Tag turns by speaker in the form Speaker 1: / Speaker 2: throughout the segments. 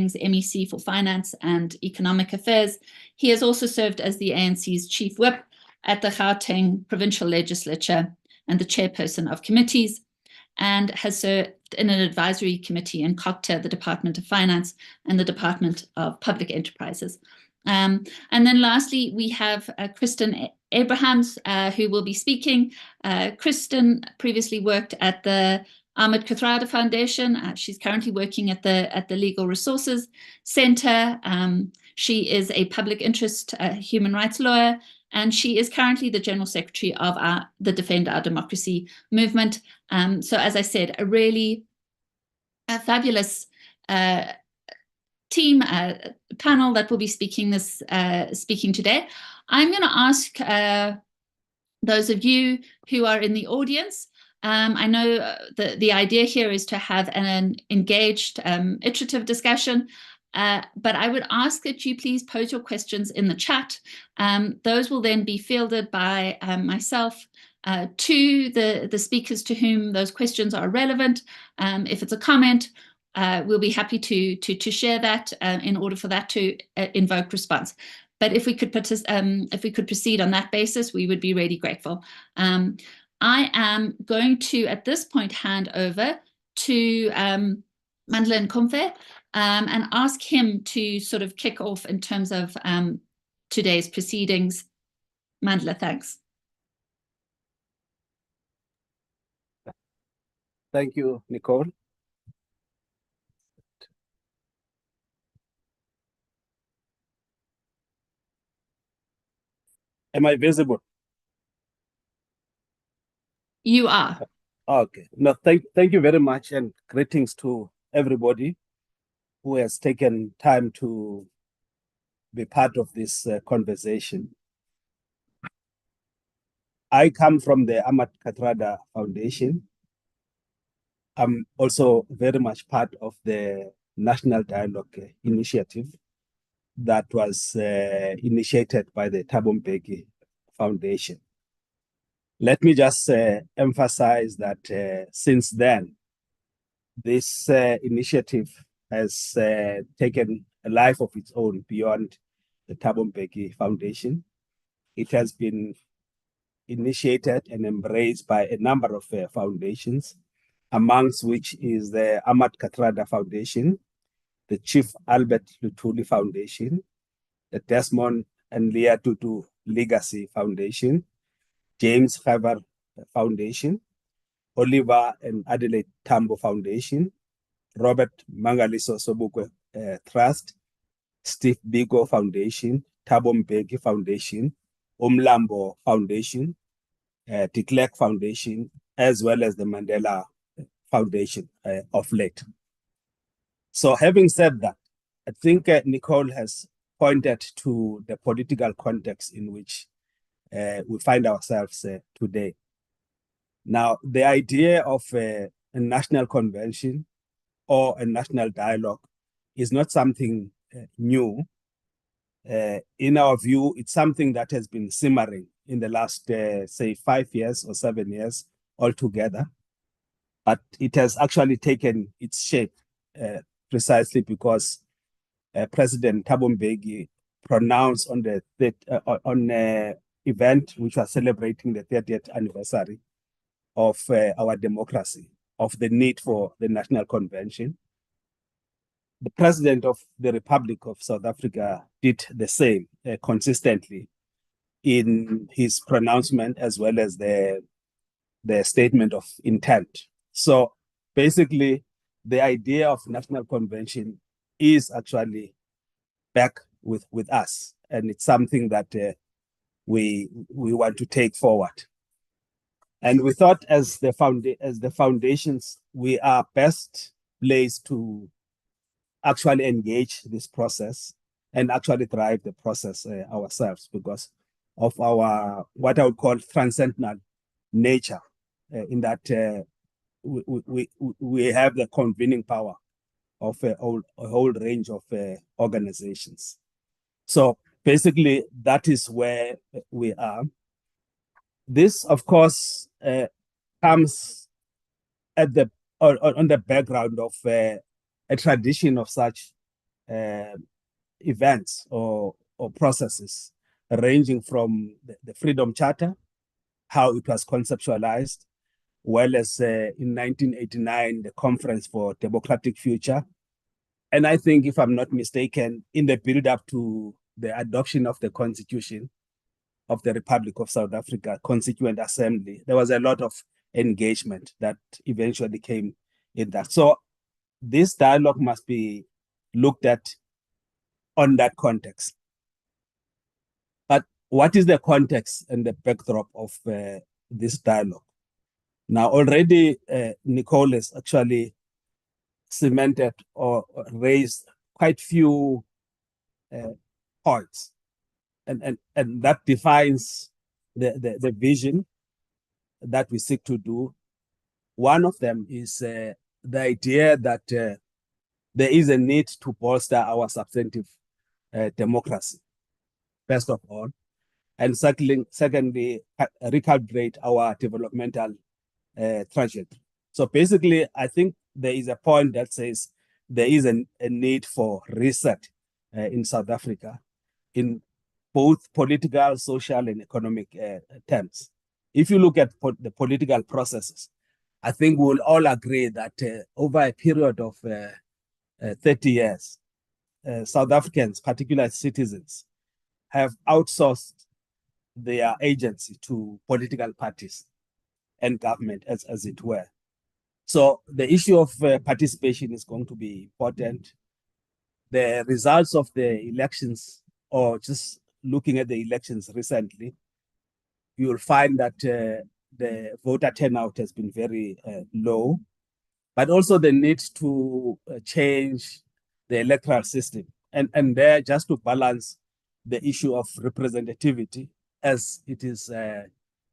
Speaker 1: MEC for Finance and Economic Affairs. He has also served as the ANC's Chief Whip at the Gauteng Provincial Legislature and the chairperson of committees, and has served in an advisory committee in COGTA, the Department of Finance, and the Department of Public Enterprises. And then lastly, we have Kristen Abrahams, who will be speaking. Kristen previously worked at the Ahmed Kathrada Foundation. She's currently working at the Legal Resources Center. She is a public interest human rights lawyer, and she is currently the General Secretary of the Defend Our Democracy movement. So as I said, a really fabulous team panel that will be speaking today. I'm going to ask those of you who are in the audience. I know the idea here is to have an engaged, iterative discussion, but I would ask that you please pose your questions in the chat. Those will then be fielded by myself to the speakers to whom those questions are relevant. If it's a comment, we'll be happy to share that in order for that to invoke response. But if we could proceed on that basis, we would be really grateful. I am going to, at this point, hand over to Mandla Nkomfe and ask him to sort of kick off in terms of today's proceedings. Mandla, thanks.
Speaker 2: Thank you, Nicole. Am I visible?
Speaker 1: You are.
Speaker 2: Okay. No, thank you very much, and greetings to everybody who has taken time to be part of this conversation. I come from the Ahmed Kathrada Foundation. I'm also very much part of the National Dialogue Initiative that was initiated by the Thabo Mbeki Foundation. Let me just emphasize that since then, this initiative has taken a life of its own beyond the Thabo Mbeki Foundation. It has been initiated and embraced by a number of foundations, amongst which is the Ahmed Kathrada Foundation, the Chief Albert Luthuli Foundation, the Desmond and Leah Tutu Legacy Foundation, James Faber Foundation, Oliver and Adelaide Tambo Foundation, Robert Mangaliso Sobukwe Trust, Steve Biko Foundation, Thabo Mbeki Foundation, Umlambo Foundation, de Klerk Foundation, as well as the Mandela Foundation of late. So having said that, I think Nicole has pointed to the political context in which we find ourselves today. Now, the idea of a national convention or a national dialogue is not something new. In our view, it's something that has been simmering in the last, say, 5 years or 7 years altogether. But it has actually taken its shape precisely because President Thabo Mbeki pronounced on the event which was celebrating the 30th anniversary of our democracy, of the need for the National Convention. The President of the Republic of South Africa did the same consistently in his pronouncement as well as the statement of intent. So basically, the idea of National Convention is actually back with us, and it's something that we want to take forward. And we thought as the foundations, we are best placed to actually engage this process and actually drive the process ourselves because of our, what I would call transcendental nature, in that we have the convening power of a whole range of organizations. So basically, that is where we are. This, of course, comes at on the background of a tradition of such events or processes, ranging from the Freedom Charter, how it was conceptualized, well as in 1989, the Conference for Democratic Future. And I think, if I'm not mistaken, in the build-up to the adoption of the Constitution of the Republic of South Africa, Constituent Assembly, there was a lot of engagement that eventually came in that. So this dialogue must be looked at on that context. But what is the context and the backdrop of this dialogue? Now, already Nicole has actually cemented or raised quite few points, and that defines the vision that we seek to do. One of them is the idea that there is a need to bolster our substantive democracy, first of all, and secondly, recalibrate our developmental trajectory. So basically, I think there is a point that says there is a need for reset in South Africa in both political, social, and economic terms. If you look at the political processes, I think we'll all agree that over a period of 30 years, South Africans, particularly citizens, have outsourced their agency to political parties and government, as it were. So the issue of participation is going to be important. The results of the elections, or just looking at the elections recently, you will find that the voter turnout has been very low, but also the need to change the electoral system. And there, just to balance the issue of representativity as it is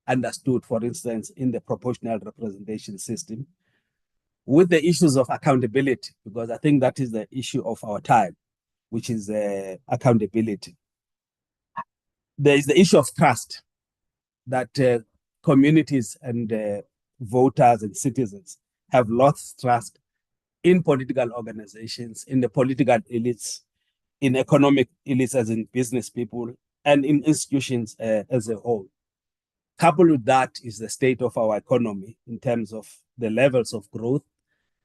Speaker 2: understood, for instance, in the proportional representation system, with the issues of accountability, because I think that is the issue of our time, which is accountability. There is the issue of trust, that communities and voters and citizens have lost trust in political organizations, in the political elites, in economic elites, as in business people, and in institutions as a whole. Coupled with that is the state of our economy in terms of the levels of growth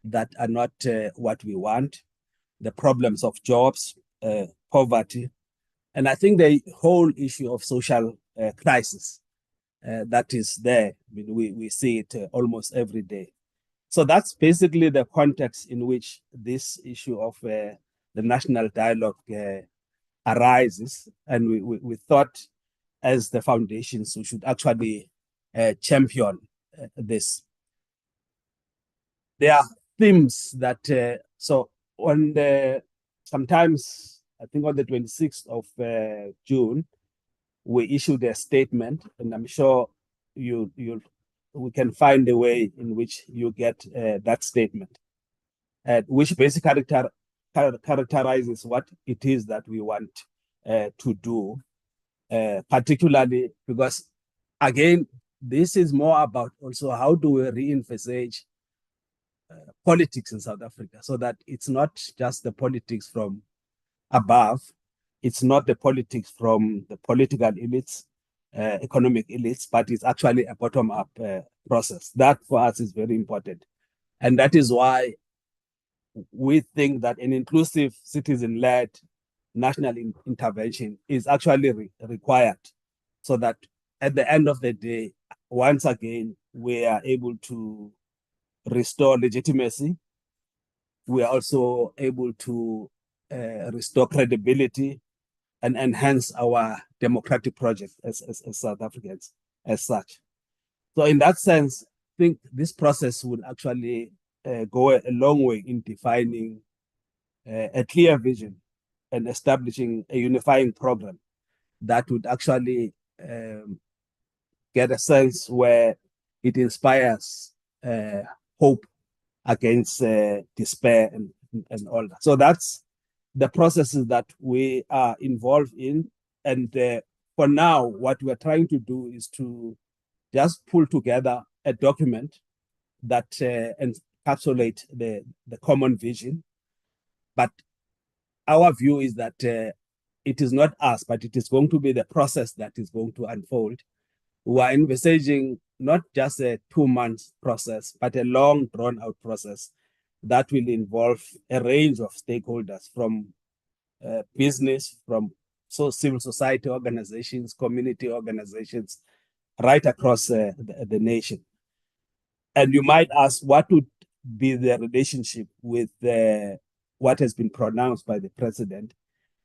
Speaker 2: that are not what we want, the problems of jobs, poverty, and I think the whole issue of social crisis that is there. I mean, we see it almost every day. So that's basically the context in which this issue of the national dialogue arises. And we thought, as the foundations, we should actually champion this. There are themes that, so on sometimes, I think on the 26th of June, we issued a statement, and I'm sure we can find a way in which you get that statement, which basically characterizes what it is that we want to do, particularly because, again, this is more about also how do we re-envisage politics in South Africa, so that it's not just the politics from above, it's not the politics from the political elites, economic elites, but it's actually a bottom-up process. That for us is very important. And that is why we think that an inclusive citizen-led national intervention is actually required, so that at the end of the day, once again, we are able to restore legitimacy. We are also able to restore credibility and enhance our democratic project as South Africans as such. So in that sense, I think this process will actually go a long way in defining a clear vision and establishing a unifying program that would actually get a sense where it inspires hope against despair and all that. So that's the processes that we are involved in. And for now, what we're trying to do is to just pull together a document that encapsulates the common vision, but our view is that it is not us, but it is going to be the process that is going to unfold. We are envisaging not just a 2-month process, but a long drawn-out process that will involve a range of stakeholders from business, from civil society organizations, community organizations, right across the nation. And you might ask, what would be the relationship with what has been pronounced by the president?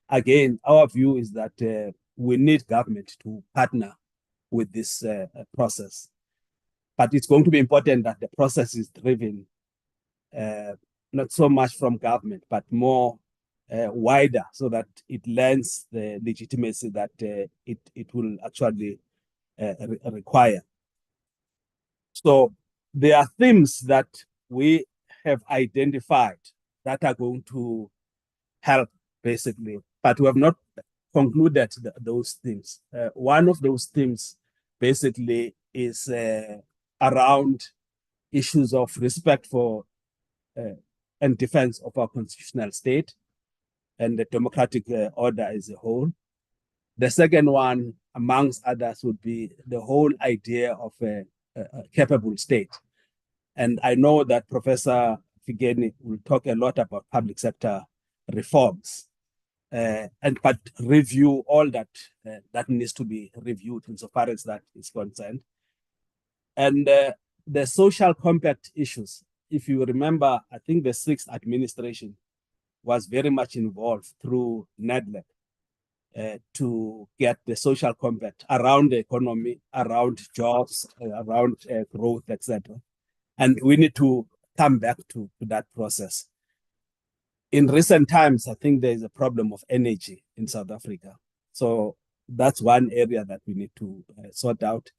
Speaker 2: Again, our view is that we need government to partner with this process. But it's going to be important that the process is driven not so much from government, but more wider, so that it lends the legitimacy that it will actually require. So there are themes that we have identified that are going to help, basically, but we have not concluded those themes. One of those themes, basically, is around issues of respect for and defense of our constitutional state and the democratic order as a whole. The second one, amongst others, would be the whole idea of a capable state. And I know that Professor Fikeni will talk a lot about public sector reforms, but review all that that needs to be reviewed insofar as that is concerned. And the social compact issues, if you remember, I think the 6th administration was very much involved through NEDLAC to get the social compact around the economy, around jobs, around growth, etc. And we need to come back to that process. In recent times, I think there is a problem of energy in South Africa. So that's one area that we need to sort out.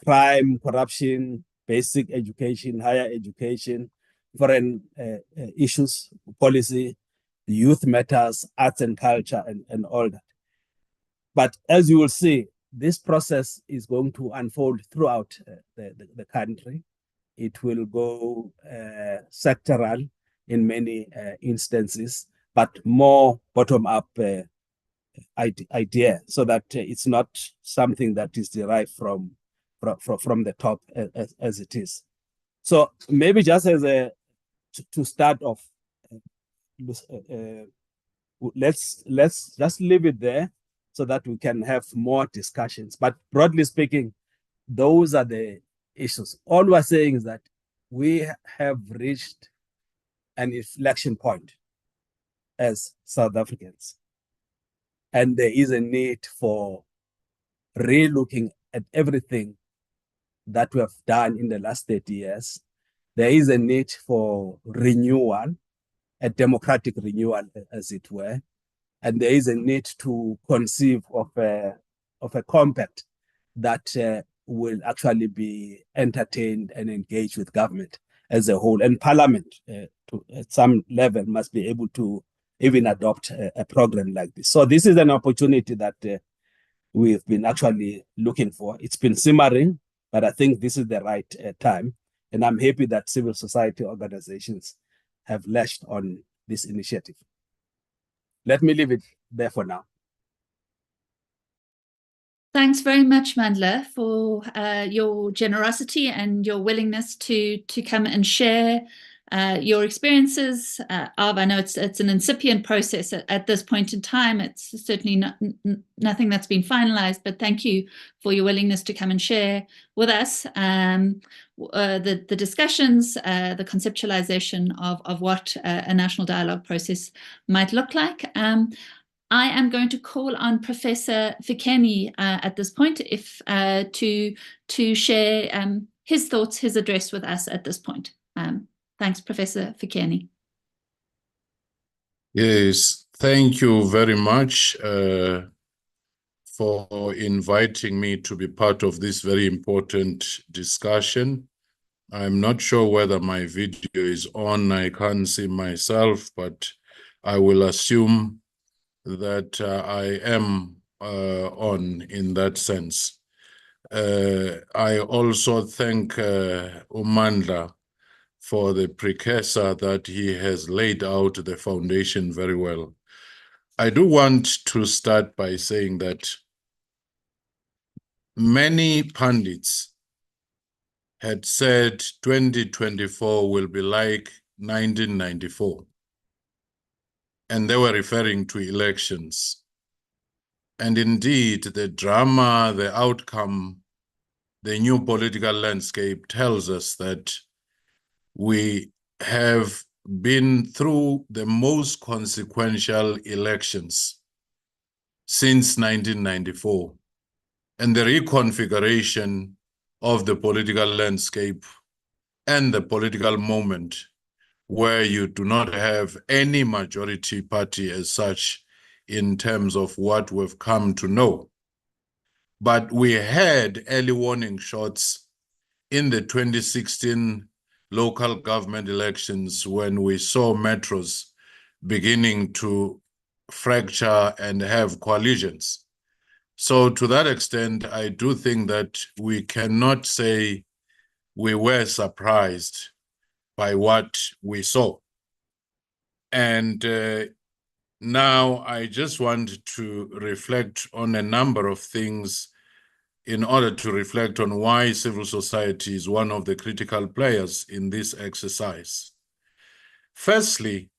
Speaker 2: Crime, corruption, basic education, higher education, foreign issues, policy, youth matters, arts and culture, and all that. But as you will see, this process is going to unfold throughout the country. It will go sectoral in many instances, but more bottom-up idea, so that it's not something that is derived from the top as it is. So maybe just as to start off, let's just leave it there so that we can have more discussions. But broadly speaking, those are the issues. All we're saying is that we have reached an inflection point as South Africans, and there is a need for re-looking at everything that we have done in the last 30 years. There is a need for renewal, a democratic renewal, as it were, and there is a need to conceive of a compact that will actually be entertained and engaged with government as a whole, and Parliament at some level must be able to even adopt a program like this. So this is an opportunity that we've been actually looking for. It's been simmering, but I think this is the right time. And I'm happy that civil society organizations have latched on this initiative. Let me leave it there for now.
Speaker 1: Thanks very much, Mandla, for your generosity and your willingness to come and share your experiences. I know it's an incipient process at this point in time. It's certainly nothing that's been finalized, but thank you for your willingness to come and share with us the discussions, the conceptualization of what a national dialogue process might look like. I am going to call on Professor Fikeni at this point to share his thoughts, his address with us at this point. Thanks, Professor Fikeni.
Speaker 3: Yes, thank you very much for inviting me to be part of this very important discussion. I'm not sure whether my video is on. I can't see myself, but I will assume that I am on in that sense. I also thank uMandla for the precursor that he has laid out the foundation very well. I do want to start by saying that many pundits had said 2024 will be like 1994. And they were referring to elections. And indeed, the drama, the outcome, the new political landscape tells us that we have been through the most consequential elections since 1994. And the reconfiguration of the political landscape and the political moment where you do not have any majority party as such in terms of what we've come to know. But we had early warning shots in the 2016 local government elections when we saw metros beginning to fracture and have coalitions. So to that extent, I do think that we cannot say we were surprised by what we saw. And now I just want to reflect on a number of things in order to reflect on why civil society is one of the critical players in this exercise. Firstly,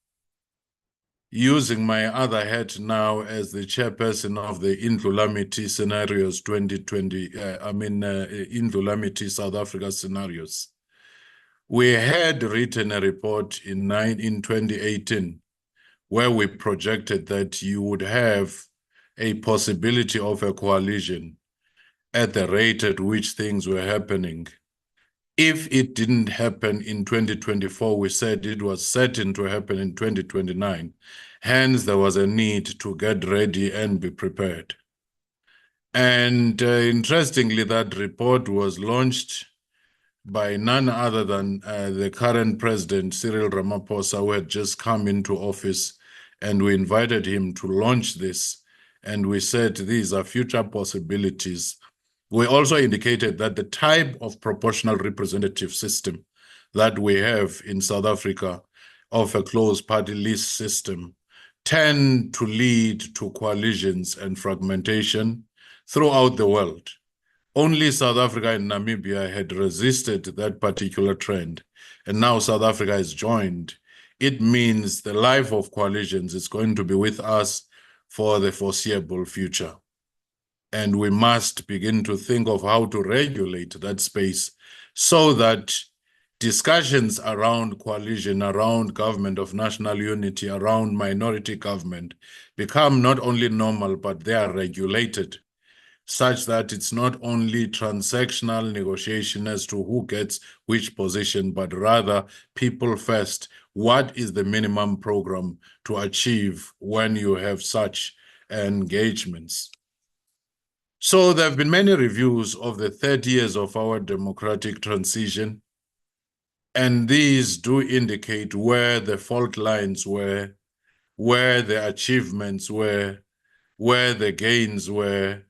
Speaker 3: using my other hat now as the chairperson of the Indlulamity Scenarios 2020, Indlulamity South Africa Scenarios, we had written a report in 2018 where we projected that you would have a possibility of a coalition at the rate at which things were happening. If it didn't happen in 2024, we said it was certain to happen in 2029. Hence, there was a need to get ready and be prepared. And interestingly, that report was launched by none other than the current president, Cyril Ramaphosa, who had just come into office, and we invited him to launch this. And we said these are future possibilities. We also indicated that the type of proportional representative system that we have in South Africa of a closed party list system tend to lead to coalitions and fragmentation throughout the world. Only South Africa and Namibia had resisted that particular trend, and now South Africa has joined. It means the life of coalitions is going to be with us for the foreseeable future. And we must begin to think of how to regulate that space so that discussions around coalition, around government of national unity, around minority government become not only normal, but they are regulated, such that it's not only transactional negotiation as to who gets which position, but rather people first. What is the minimum program to achieve when you have such engagements? So there have been many reviews of the 30 years of our democratic transition, and these do indicate where the fault lines were, where the achievements were, where the gains were,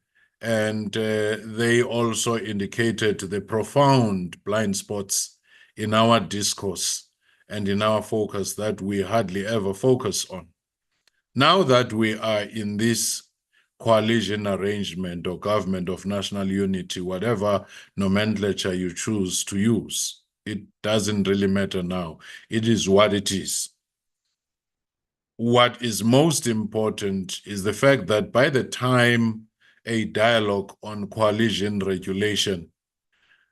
Speaker 3: and they also indicated the profound blind spots in our discourse and in our focus that we hardly ever focus on. Now that we are in this coalition arrangement or government of national unity, whatever nomenclature you choose to use, it doesn't really matter now. It is what it is. What is most important is the fact that by the time a dialogue on coalition regulation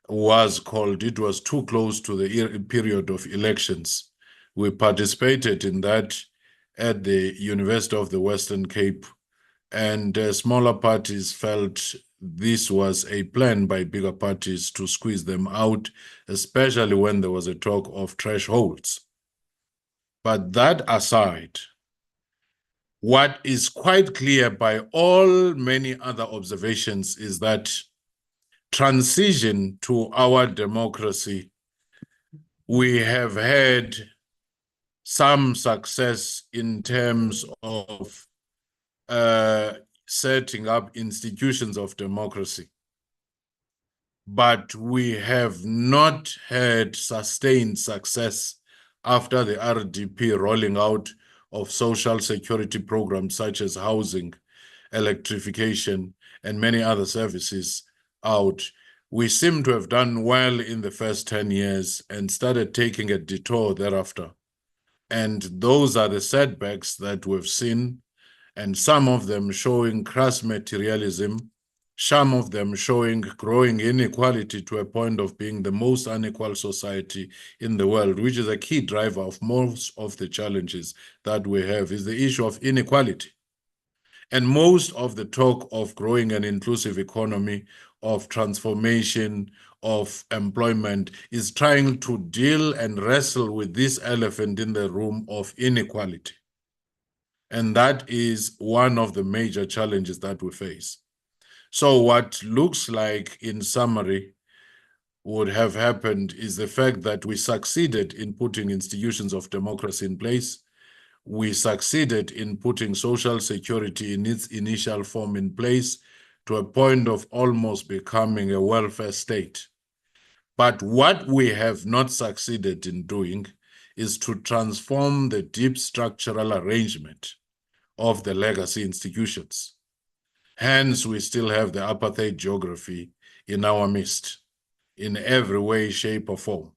Speaker 3: was called, it was too close to the period of elections. We participated in that at the University of the Western Cape, and smaller parties felt this was a plan by bigger parties to squeeze them out, especially when there was a talk of thresholds. But that aside, what is quite clear by all many other observations is that transition to our democracy, we have had some success in terms of setting up institutions of democracy. But we have not had sustained success after the RDP rolling out of social security programs such as housing, electrification, and many other services out, we seem to have done well in the first 10 years and started taking a detour thereafter. And those are the setbacks that we've seen, and some of them showing crass materialism, some of them showing growing inequality to a point of being the most unequal society in the world, which is a key driver of most of the challenges that we have, is the issue of inequality. And most of the talk of growing an inclusive economy, of transformation, of employment is trying to deal and wrestle with this elephant in the room of inequality. And that is one of the major challenges that we face. So what looks like, in summary, would have happened is the fact that we succeeded in putting institutions of democracy in place. We succeeded in putting social security in its initial form in place to a point of almost becoming a welfare state. But what we have not succeeded in doing is to transform the deep structural arrangement of the legacy institutions. Hence, we still have the apartheid geography in our midst, in every way, shape, or form.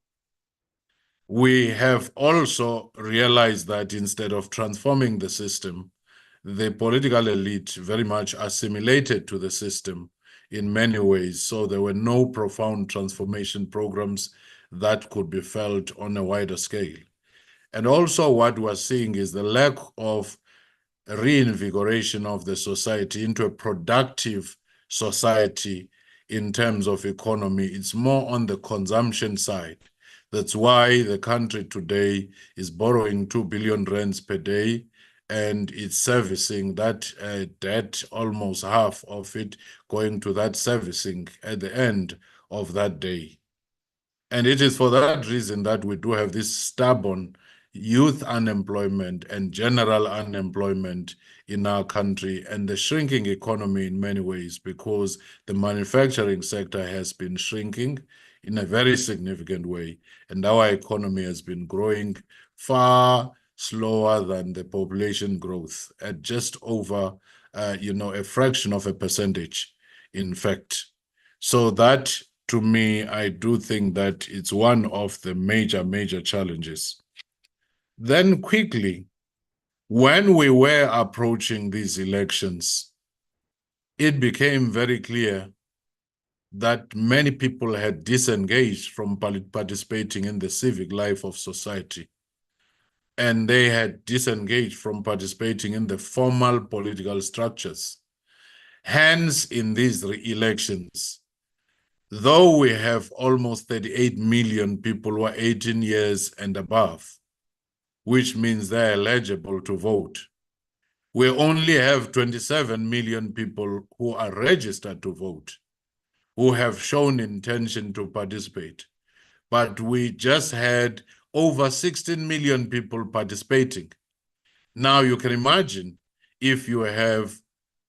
Speaker 3: We have also realized that instead of transforming the system, the political elite very much assimilated to the system in many ways. So there were no profound transformation programs that could be felt on a wider scale. And also what we're seeing is the lack of reinvigoration of the society into a productive society in terms of economy. It's more on the consumption side. That's why the country today is borrowing 2 billion rands per day, and it's servicing that debt, almost half of it going to that servicing at the end of that day. And it is for that reason that we do have this stubborn youth unemployment and general unemployment in our country, and the shrinking economy in many ways, because the manufacturing sector has been shrinking in a very significant way, and our economy has been growing far slower than the population growth at just over, a fraction of a percentage, in fact. So that, to me, I do think that it's one of the major challenges. Then quickly, when we were approaching these elections, it became very clear that many people had disengaged from participating in the civic life of society, and they had disengaged from participating in the formal political structures. Hence, in these elections, though we have almost 38 million people who are 18 years and above, which means they're eligible to vote, we only have 27 million people who are registered to vote, who have shown intention to participate. But we just had over 16 million people participating. Now you can imagine if you have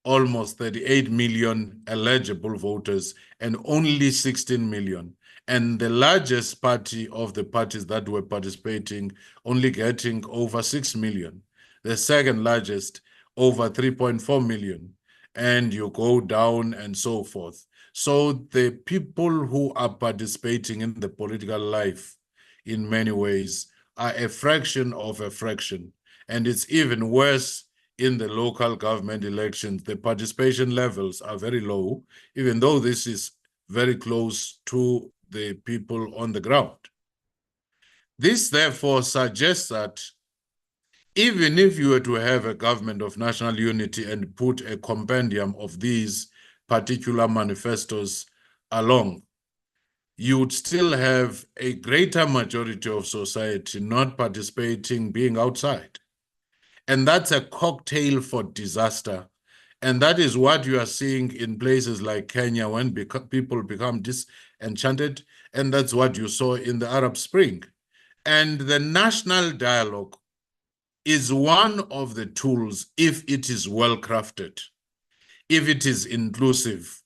Speaker 3: almost 38 million eligible voters and only 16 million, and the largest party of the parties that were participating only getting over 6 million, the second largest over 3.4 million, and you go down and so forth. So the people who are participating in the political life in many ways are a fraction of a fraction. And it's even worse in the local government elections. The participation levels are very low, even though this is very close to the people on the ground. This therefore suggests that even if you were to have a government of national unity and put a compendium of these particular manifestos along, you would still have a greater majority of society not participating, being outside. And that's a cocktail for disaster. And that is what you are seeing in places like Kenya when people become disenchanted. And that's what you saw in the Arab Spring. And the national dialogue is one of the tools, if it is well crafted, if it is inclusive,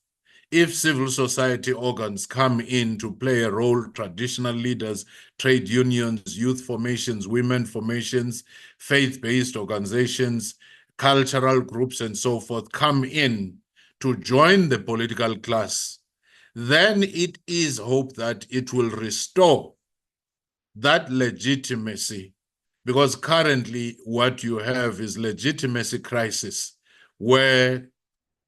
Speaker 3: if civil society organs come in to play a role, traditional leaders, trade unions, youth formations, women formations, faith-based organizations, cultural groups, and so forth, come in to join the political class, then it is hoped that it will restore that legitimacy, because currently what you have is legitimacy crisis, where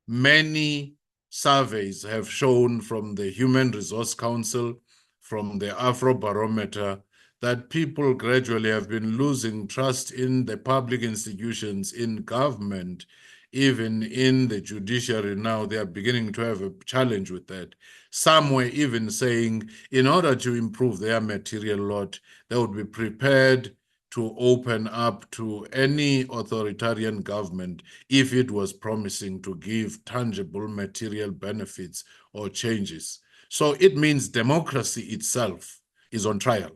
Speaker 3: many surveys have shown from the Human Resource Council, from the Afrobarometer, that people gradually have been losing trust in the public institutions, in government, even in the judiciary. Now they are beginning to have a challenge with that. Some were even saying, in order to improve their material lot, they would be prepared to open up to any authoritarian government if it was promising to give tangible material benefits or changes. So it means democracy itself is on trial.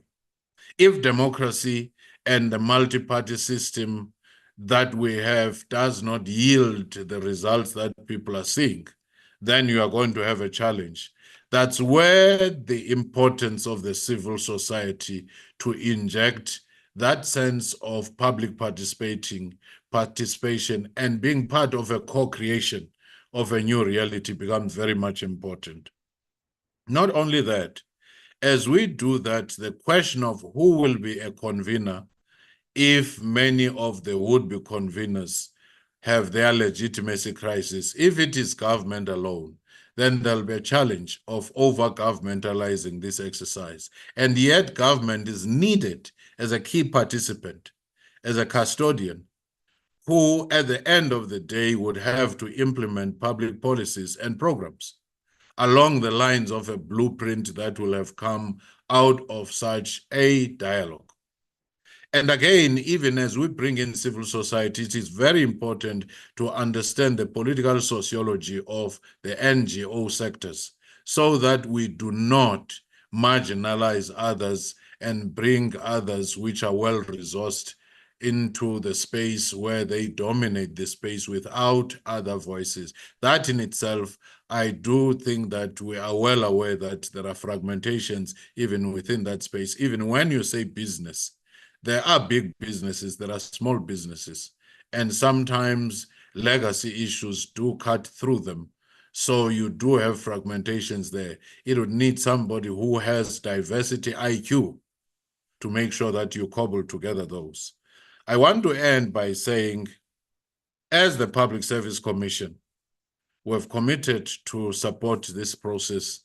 Speaker 3: If democracy and the multi-party system that we have does not yield the results that people are seeing, then you are going to have a challenge. That's where the importance of the civil society to inject that sense of public participation and being part of a co-creation of a new reality becomes very much important. Not only that, as we do that, the question of who will be a convener, if many of the would-be conveners have their legitimacy crisis, if it is government alone, then there'll be a challenge of over-governmentalizing this exercise. And yet government is needed as a key participant, as a custodian, who at the end of the day would have to implement public policies and programs along the lines of a blueprint that will have come out of such a dialogue. And again, even as we bring in civil society, it is very important to understand the political sociology of the NGO sectors so that we do not marginalize others and bring others which are well-resourced into the space where they dominate the space without other voices. That in itself, I do think that we are well aware that there are fragmentations even within that space. Even when you say business, there are big businesses, there are small businesses, and sometimes legacy issues do cut through them. So you do have fragmentations there. It would need somebody who has diversity IQ to make sure that you cobble together those. I want to end by saying, as the Public Service Commission, we've committed to support this process,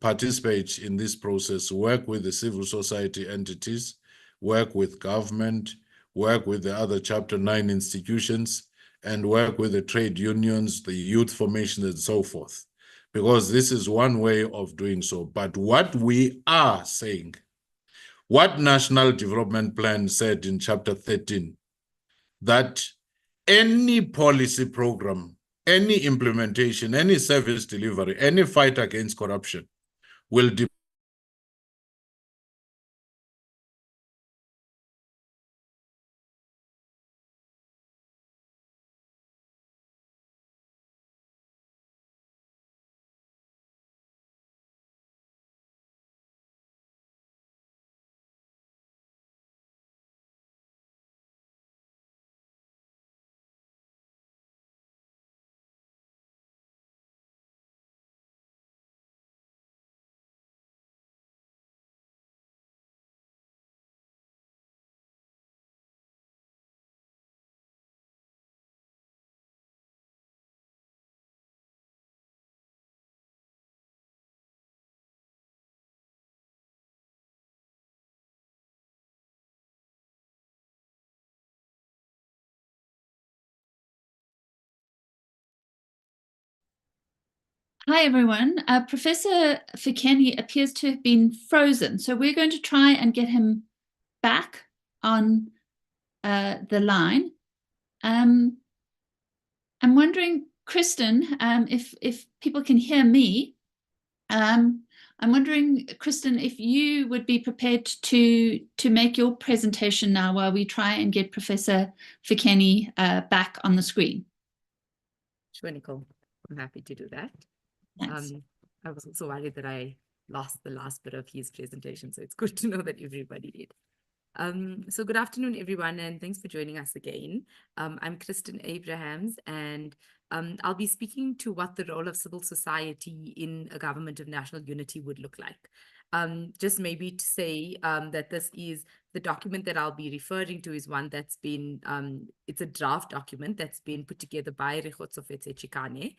Speaker 3: participate in this process, work with the civil society entities, work with government, work with the other Chapter 9 institutions, and work with the trade unions, the youth formations, and so forth. Because this is one way of doing so. But what we are saying, what National Development Plan said in Chapter 13, that any policy program, any implementation, any service delivery, any fight against corruption will depend
Speaker 1: Hi, everyone. Professor Fikeni appears to have been frozen, so we're going to try and get him back on the line. I'm wondering, Kristen, if people can hear me, I'm wondering, Kristen, if you would be prepared to make your presentation now while we try and get Professor Fikeni back on the screen.
Speaker 4: Sure, Nicole. I'm happy to do that.
Speaker 1: Thanks.
Speaker 4: I was also worried that I lost the last bit of his presentation, so it's good to know that everybody did. So good afternoon, everyone, and thanks for joining us again. I'm Kristen Abrahams, and I'll be speaking to what the role of civil society in a government of national unity would look like. Just maybe to say that this is the document that I'll be referring to is one that's been, it's a draft document that's been put together by Rekgotsofetse Chikane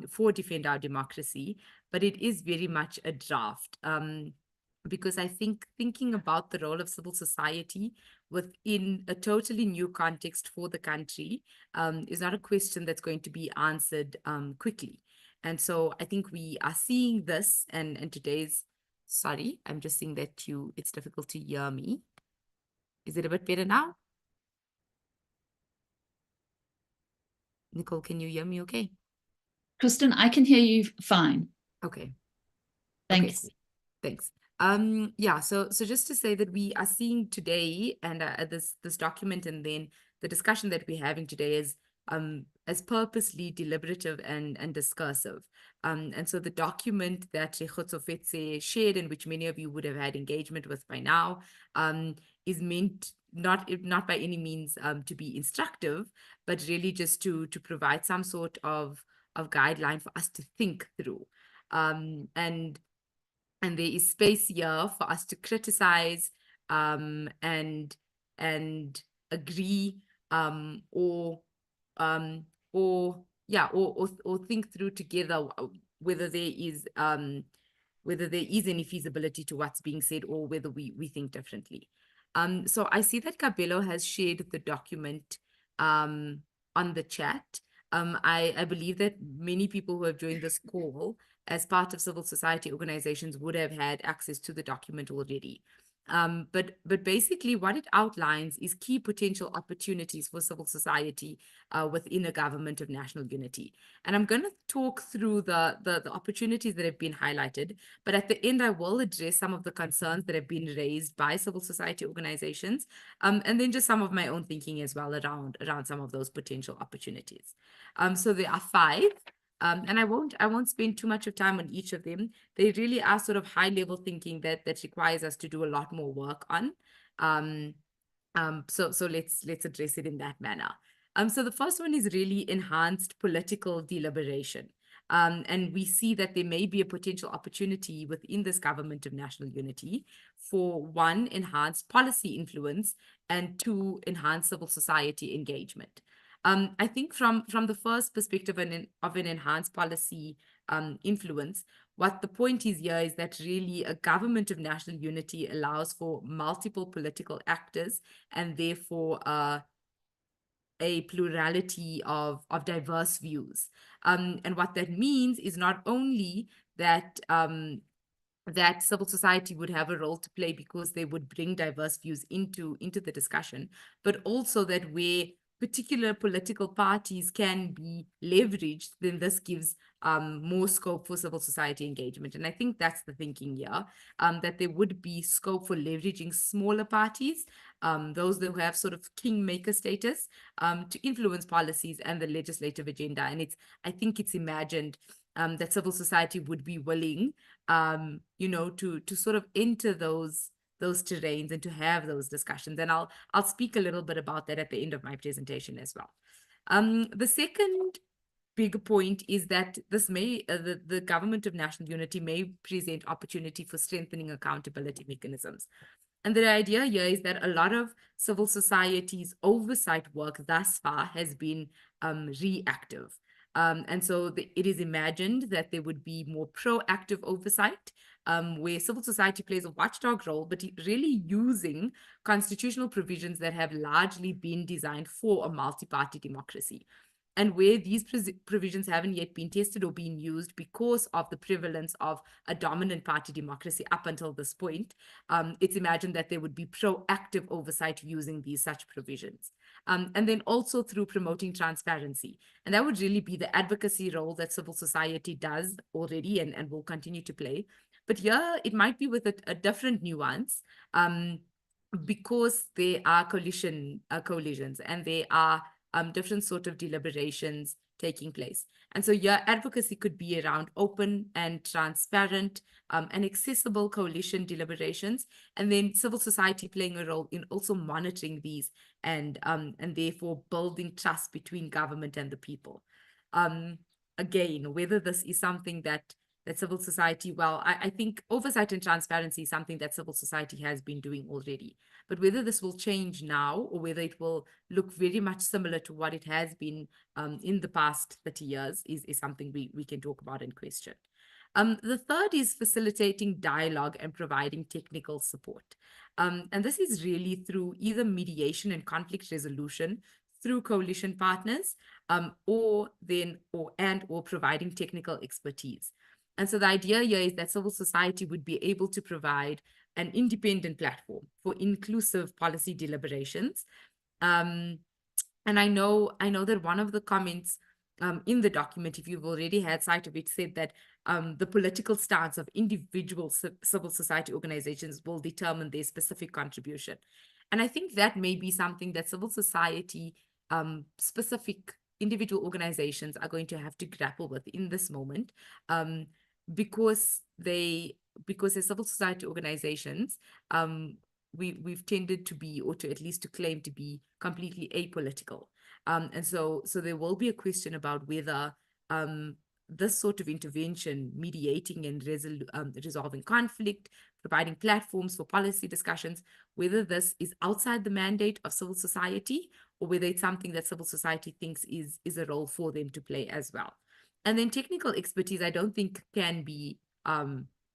Speaker 4: for Defend Our Democracy, but it is very much a draft. Because I think thinking about the role of civil society within a totally new context for the country is not a question that's going to be answered quickly. And so I think we are seeing this, and today's, sorry, I'm just seeing that it's difficult to hear me. Is it a bit better now? Nicole, can you hear me okay?
Speaker 1: Kristen, I can hear you fine.
Speaker 4: Okay.
Speaker 1: Thanks.
Speaker 4: Okay, thanks. Yeah, so just to say that we are seeing today and this document and then the discussion that we're having today is as purposely deliberative and discursive. And so the document that Rekgotsofetse shared, and which many of you would have had engagement with by now, is meant not by any means to be instructive, but really just to provide some sort of guideline for us to think through. And there is space here for us to criticize and agree or think through together whether there is any feasibility to what's being said or whether we think differently. So I see that Kabelo has shared the document on the chat. I believe that many people who have joined this call as part of civil society organizations would have had access to the document already. But basically what it outlines is key potential opportunities for civil society within a government of national unity. And I'm going to talk through the opportunities that have been highlighted, but at the end I will address some of the concerns that have been raised by civil society organizations, and then just some of my own thinking as well around some of those potential opportunities. So there are 5. And I won't spend too much of time on each of them. They really are sort of high level thinking that requires us to do a lot more work on. So let's address it in that manner. So the first one is really enhanced political deliberation. And we see that there may be a potential opportunity within this government of national unity for 1, enhanced policy influence, and 2, enhanced civil society engagement. I think from the first perspective of an enhanced policy influence, what the point is here is that really a government of national unity allows for multiple political actors and therefore a plurality of diverse views. And what that means is not only that that civil society would have a role to play because they would bring diverse views into the discussion, but also that where particular political parties can be leveraged, then this gives more scope for civil society engagement. And I think that's the thinking here, that there would be scope for leveraging smaller parties, those that have sort of kingmaker status, to influence policies and the legislative agenda. And I think it's imagined that civil society would be willing, to sort of enter those terrains and to have those discussions. And I'll speak a little bit about that at the end of my presentation as well. The second big point is that this may, the government of national unity may present opportunity for strengthening accountability mechanisms. And the idea here is that a lot of civil society's oversight work thus far has been reactive. And so it is imagined that there would be more proactive oversight, where civil society plays a watchdog role, but really using constitutional provisions that have largely been designed for a multi-party democracy. And where these provisions haven't yet been tested or been used because of the prevalence of a dominant party democracy up until this point, it's imagined that there would be proactive oversight using these such provisions. And then also through promoting transparency. And that would really be the advocacy role that civil society does already and will continue to play. But here it might be with a different nuance, because there are coalitions and there are different sort of deliberations taking place. And so your advocacy could be around open and transparent and accessible coalition deliberations, and then civil society playing a role in also monitoring these and therefore building trust between government and the people. Again, whether this is something that civil society, well, I think oversight and transparency is something that civil society has been doing already. But whether this will change now or whether it will look very much similar to what it has been in the past 30 years is something we can talk about and question. The third is facilitating dialogue and providing technical support. And this is really through either mediation and conflict resolution through coalition partners, or providing technical expertise. And so the idea here is that civil society would be able to provide an independent platform for inclusive policy deliberations. And I know that one of the comments in the document, if you've already had sight of it, said that the political stance of individual civil society organizations will determine their specific contribution. And I think that may be something that civil society specific individual organizations are going to have to grapple with in this moment, because as civil society organizations, we've tended to be, or to at least to claim to be, completely apolitical. And so there will be a question about whether this sort of intervention, mediating and resolving conflict, providing platforms for policy discussions, whether this is outside the mandate of civil society or whether it's something that civil society thinks is a role for them to play as well. And then technical expertise, I don't think can be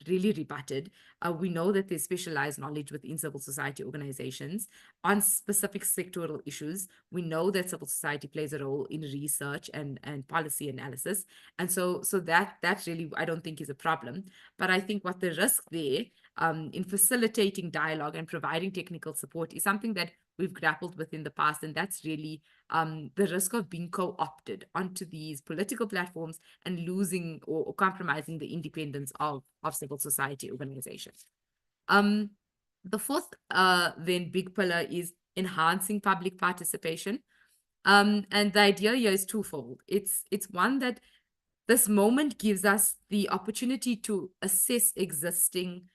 Speaker 4: really rebutted. We know that there's specialized knowledge within civil society organizations on specific sectoral issues. We know that civil society plays a role in research and policy analysis. And so that really, I don't think is a problem. But I think what the risk there in facilitating dialogue and providing technical support is something that we've grappled with in the past. And that's really the risk of being co-opted onto these political platforms and losing or compromising the independence of civil society organizations. The fourth then big pillar is enhancing public participation. And the idea here is twofold. It's one that this moment gives us the opportunity to assess existing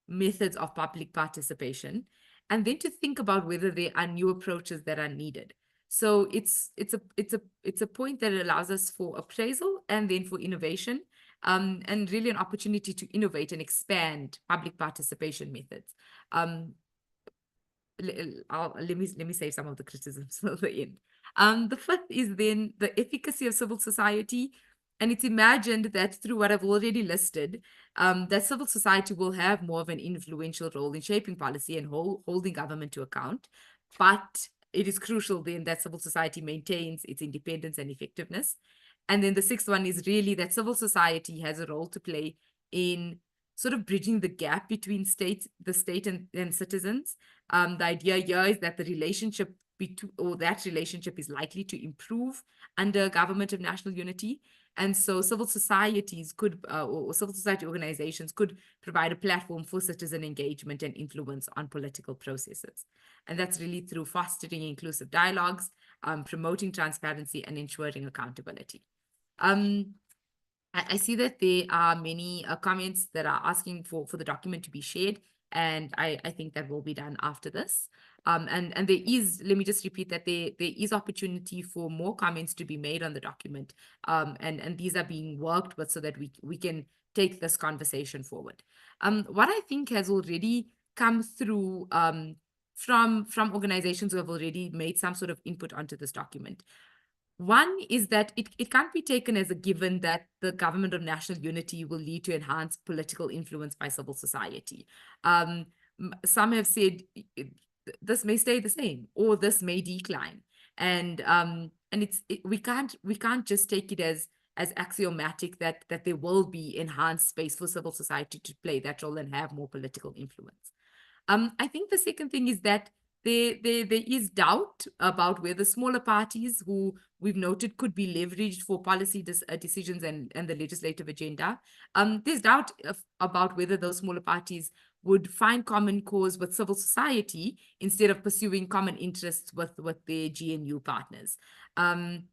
Speaker 4: methods of public participation, and then to think about whether there are new approaches that are needed. So it's a point that allows us for appraisal and then for innovation, and really an opportunity to innovate and expand public participation methods. Let me save some of the criticisms for the end. The fifth is then the efficacy of civil society. And it's imagined that through what I've already listed, that civil society will have more of an influential role in shaping policy and holding government to account. But it is crucial then that civil society maintains its independence and effectiveness. And then the sixth one is really that civil society has a role to play in sort of bridging the gap between the state and citizens. The idea here is that the relationship is likely to improve under government of national unity. And so civil societies could, or civil society organizations could provide a platform for citizen engagement and influence on political processes. And that's really through fostering inclusive dialogues, promoting transparency, and ensuring accountability. I see that there are many comments that are asking for the document to be shared, and I think that will be done after this. And there is, let me just repeat that there is opportunity for more comments to be made on the document, and these are being worked with so that we can take this conversation forward. What I think has already come through from organizations who have already made some sort of input onto this document. One is that it can't be taken as a given that the government of national unity will lead to enhanced political influence by civil society. Some have said this may stay the same or this may decline, and we can't just take it as axiomatic that there will be enhanced space for civil society to play that role and have more political influence. I think the second thing is that there is doubt about whether smaller parties who we've noted could be leveraged for policy decisions and the legislative agenda. There's doubt about whether those smaller parties would find common cause with civil society instead of pursuing common interests with their GNU partners. And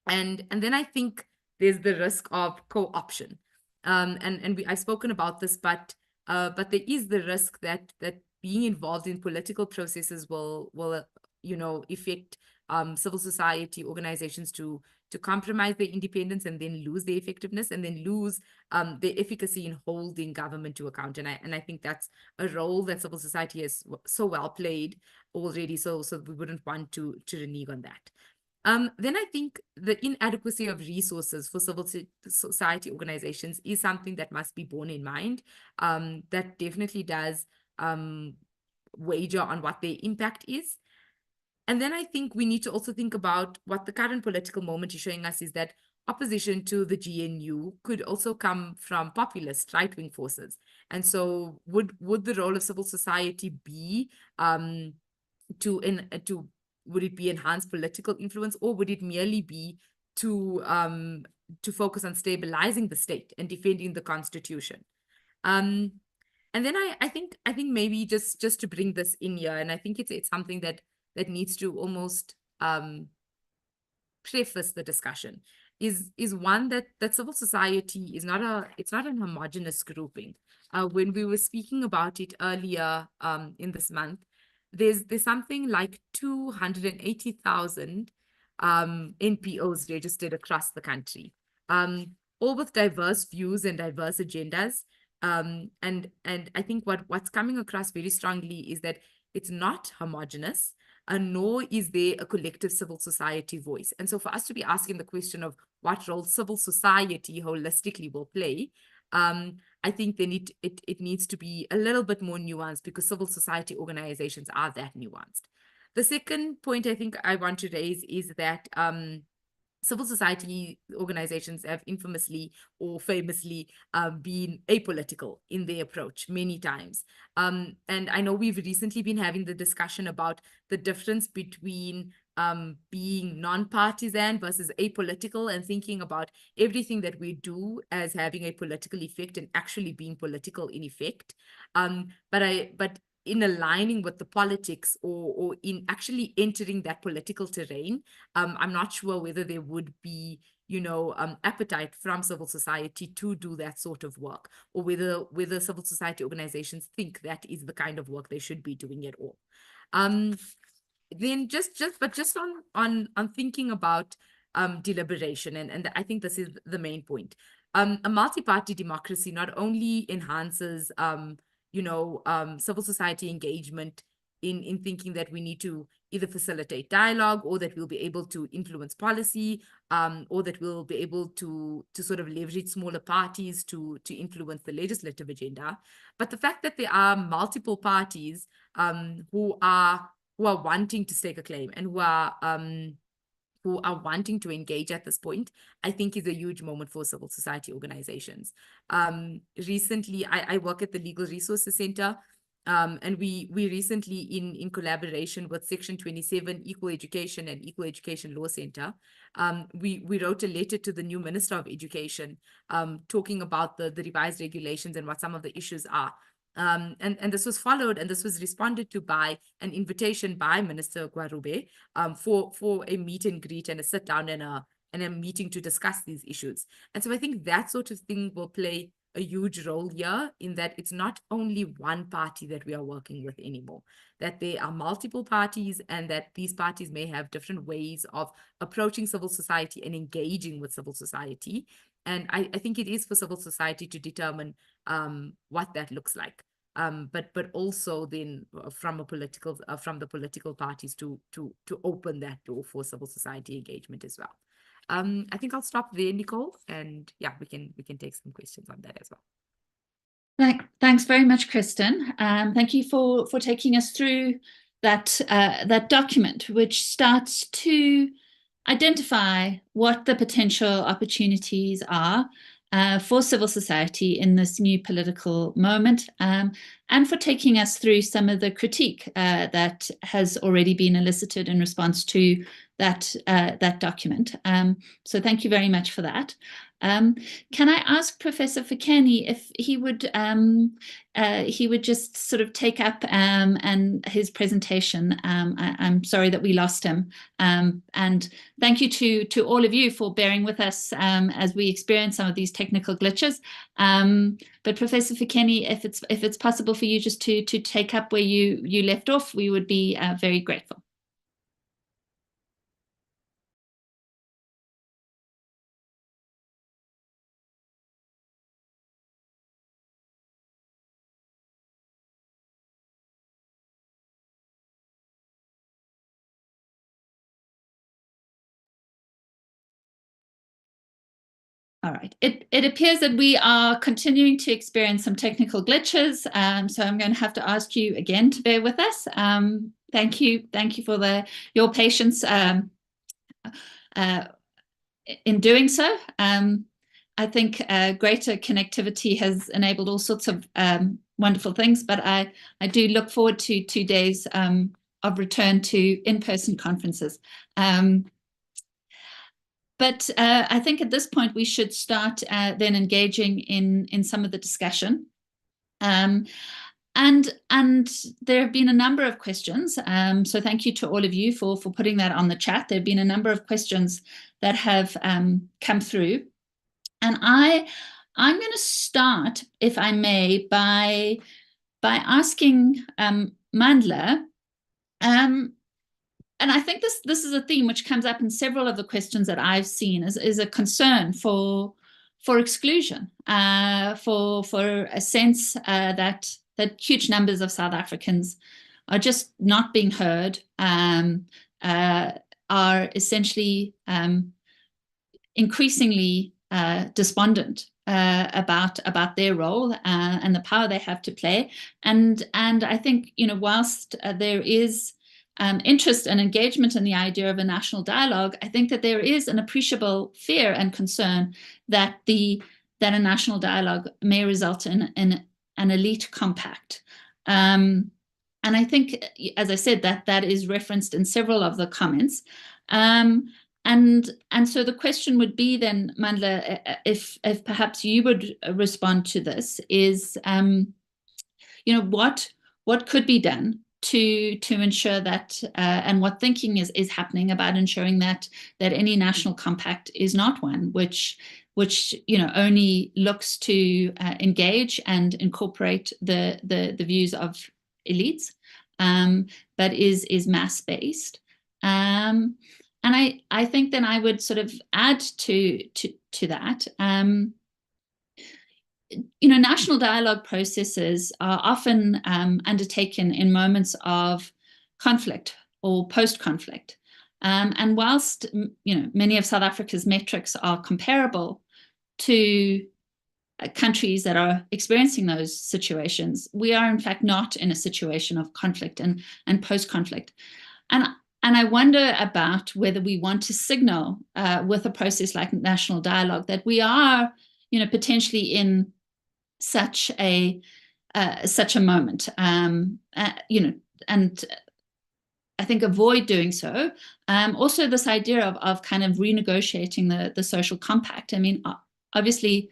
Speaker 4: then I think there's the risk of co-option. I've spoken about this, but there is the risk that being involved in political processes will affect civil society organizations to compromise their independence and then lose their effectiveness and then lose their efficacy in holding government to account. And I think that's a role that civil society has so well played already. So we wouldn't want to renege on that. Then I think the inadequacy of resources for civil society organizations is something that must be borne in mind. That definitely does wager on what their impact is. And then I think we need to also think about what the current political moment is showing us is that opposition to the GNU could also come from populist right-wing forces. And so would the role of civil society be would it be enhanced political influence, or would it merely be to focus on stabilizing the state and defending the constitution? And then I think maybe just to bring this in here, and I think it's something that needs to almost preface the discussion, is one that civil society is not an homogeneous grouping. When we were speaking about it earlier in this month, there's something like 280,000 NPOs registered across the country, all with diverse views and diverse agendas. And I think what's coming across very strongly is that it's not homogeneous, nor is there a collective civil society voice. And so for us to be asking the question of what role civil society holistically will play, I think it needs to be a little bit more nuanced, because civil society organizations are that nuanced. The second point I think I want to raise is that civil society organizations have infamously or famously been apolitical in their approach many times. And I know we've recently been having the discussion about the difference between being non-partisan versus apolitical, and thinking about everything that we do as having a political effect and actually being political in effect. But in aligning with the politics or in actually entering that political terrain, I'm not sure whether there would be, appetite from civil society to do that sort of work, or whether civil society organizations think that is the kind of work they should be doing at all. Then just on thinking about deliberation, and I think this is the main point. A multi-party democracy not only enhances civil society engagement in thinking that we need to either facilitate dialogue, or that we'll be able to influence policy, or that we'll be able to sort of leverage smaller parties to influence the legislative agenda. But the fact that there are multiple parties who are wanting to stake a claim and who are wanting to engage at this point, I think is a huge moment for civil society organizations. Recently, I work at the Legal Resources Center, and we recently, in collaboration with Section 27 Equal Education and Equal Education Law Center, we wrote a letter to the new Minister of Education, talking about the revised regulations and what some of the issues are. And this was followed, and this was responded to by an invitation by Minister Gwarube for a meet and greet and a sit down and a meeting to discuss these issues. And so I think that sort of thing will play a huge role here, in that it's not only one party that we are working with anymore, that there are multiple parties, and that these parties may have different ways of approaching civil society and engaging with civil society. And I think it is for civil society to determine what that looks like. But also then from the political parties to open that door for civil society engagement as well. I think I'll stop there, Nicole, and yeah, we can take some questions on that as well.
Speaker 1: Thanks very much, Kristen. Thank you for taking us through that document, which starts to identify what the potential opportunities are for civil society in this new political moment, and and for taking us through some of the critique that has already been elicited in response to that document. So thank you very much for that. Can I ask Professor Fikeni if he would just sort of take up and his presentation. I'm sorry that we lost him. And thank you to all of you for bearing with us as we experience some of these technical glitches. But Professor Fikeni, if it's possible for you just to take up where you left off, we would be very grateful. All right, it appears that we are continuing to experience some technical glitches, so I'm going to have to ask you again to bear with us. Thank you for your patience in doing so. I think greater connectivity has enabled all sorts of wonderful things, but I do look forward to 2 days of return to in-person conferences. But I think at this point we should start then engaging in some of the discussion. And there have been a number of questions. So thank you to all of you for putting that on the chat. There have been a number of questions that have come through. And I'm going to start, if I may, by asking Mandla, and I think this is a theme which comes up in several of the questions that I've seen is a concern for exclusion, for a sense that huge numbers of South Africans are just not being heard, are essentially increasingly despondent about their role and the power they have to play. And I think, whilst there is interest and engagement in the idea of a national dialogue, I think that there is an appreciable fear and concern that a national dialogue may result in an elite compact. And I think, as I said, that is referenced in several of the comments. And so the question would be then, Mandla, if perhaps you would respond to this, is what could be done to ensure that, and what thinking is happening about ensuring that any national compact is not one which only looks to engage and incorporate the views of elites, but is mass based. And I think then I would sort of add to that. National dialogue processes are often undertaken in moments of conflict or post-conflict. And whilst, many of South Africa's metrics are comparable to countries that are experiencing those situations, we are in fact not in a situation of conflict and post-conflict. And I wonder about whether we want to signal with a process like national dialogue that we are, potentially in such a moment, and I think avoid doing so. Also, this idea of kind of renegotiating the social compact. I mean, obviously,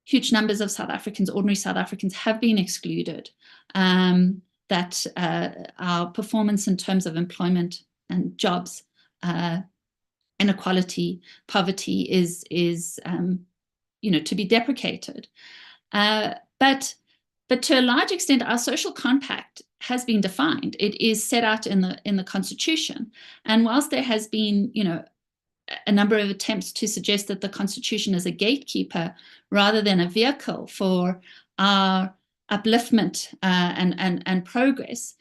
Speaker 1: huge numbers of South Africans, ordinary South Africans, have been excluded. That our performance in terms of employment and jobs, inequality, poverty is to be deprecated. But to a large extent, our social compact has been defined. It is set out in the Constitution. And whilst there has been, a number of attempts to suggest that the Constitution is a gatekeeper rather than a vehicle for our upliftment and progress,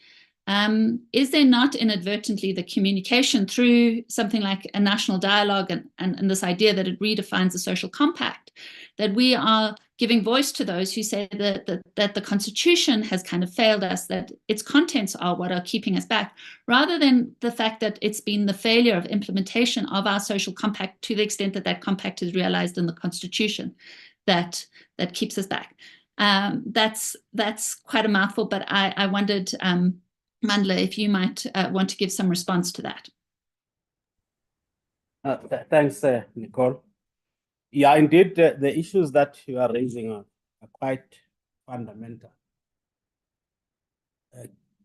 Speaker 1: is there not inadvertently the communication through something like a national dialogue and this idea that it redefines the social compact, that we are giving voice to those who say that the Constitution has kind of failed us, that its contents are what are keeping us back, rather than the fact that it's been the failure of implementation of our social compact to the extent that compact is realized in the Constitution that keeps us back. That's quite a mouthful, but I wondered, Mandla, if you might want to give some response to that.
Speaker 2: Thanks, Nicole. Yeah, indeed, the issues that you are raising are quite fundamental.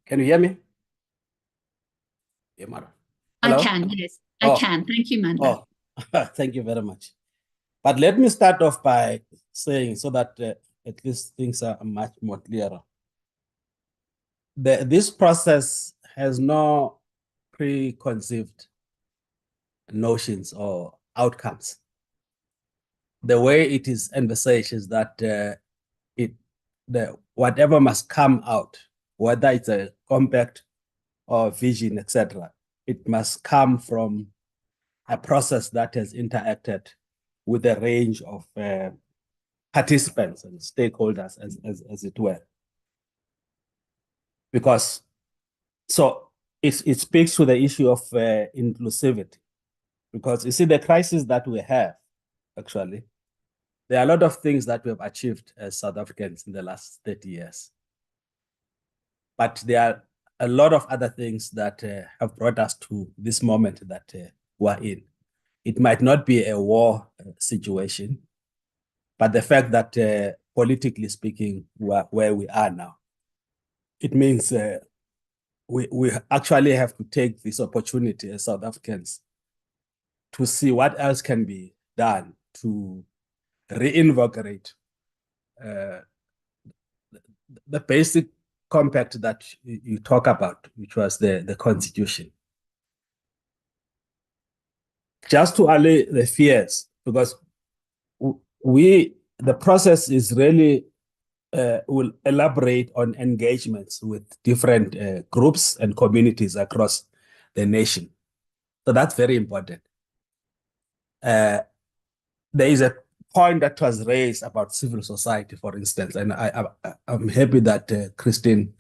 Speaker 2: Can you hear me? Hello?
Speaker 1: I can, yes, I can. Thank you, Mandla.
Speaker 2: Thank you very much. But let me start off by saying, so that at least things are much more clearer. This process has no preconceived notions or outcomes. The way it is envisaged is that whatever must come out, whether it's a compact or vision, etc., it must come from a process that has interacted with a range of participants and stakeholders, as it were. Because, so it speaks to the issue of inclusivity. Because you see, the crisis that we have, actually, there are a lot of things that we have achieved as South Africans in the last 30 years. But there are a lot of other things that have brought us to this moment that we're in. It might not be a war situation, but the fact that politically speaking, we're where we are now, it means we actually have to take this opportunity as South Africans to see what else can be done to reinvigorate the basic compact that you talk about, which was the Constitution. Just to allay the fears, because the process is really will elaborate on engagements with different groups and communities across the nation. So that's very important. There is a point that was raised about civil society, for instance, and I'm happy that Kristen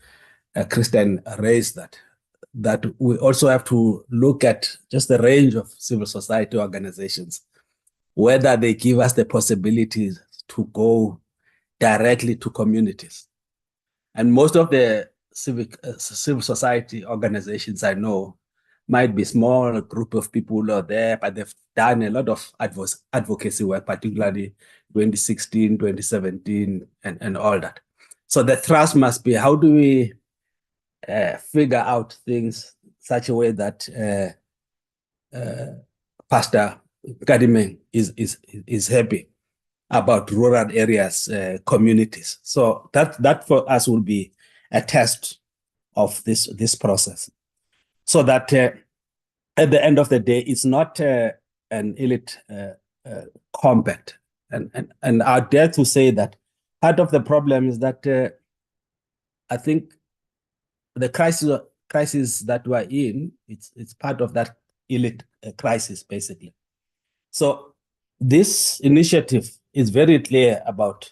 Speaker 2: raised that we also have to look at just the range of civil society organizations, whether they give us the possibilities to go directly to communities. And most of the civil society organizations I know might be small, a group of people who are there, but they've done a lot of advocacy work, particularly 2016, 2017, and all that. So the thrust must be, how do we figure out things such a way that Pastor Kadimeng is happy about rural areas, communities. So that for us will be a test of this process. So that at the end of the day, it's not an elite compact. And I dare to say that part of the problem is that I think the crisis that we're in, it's part of that elite crisis, basically. So this initiative is very clear about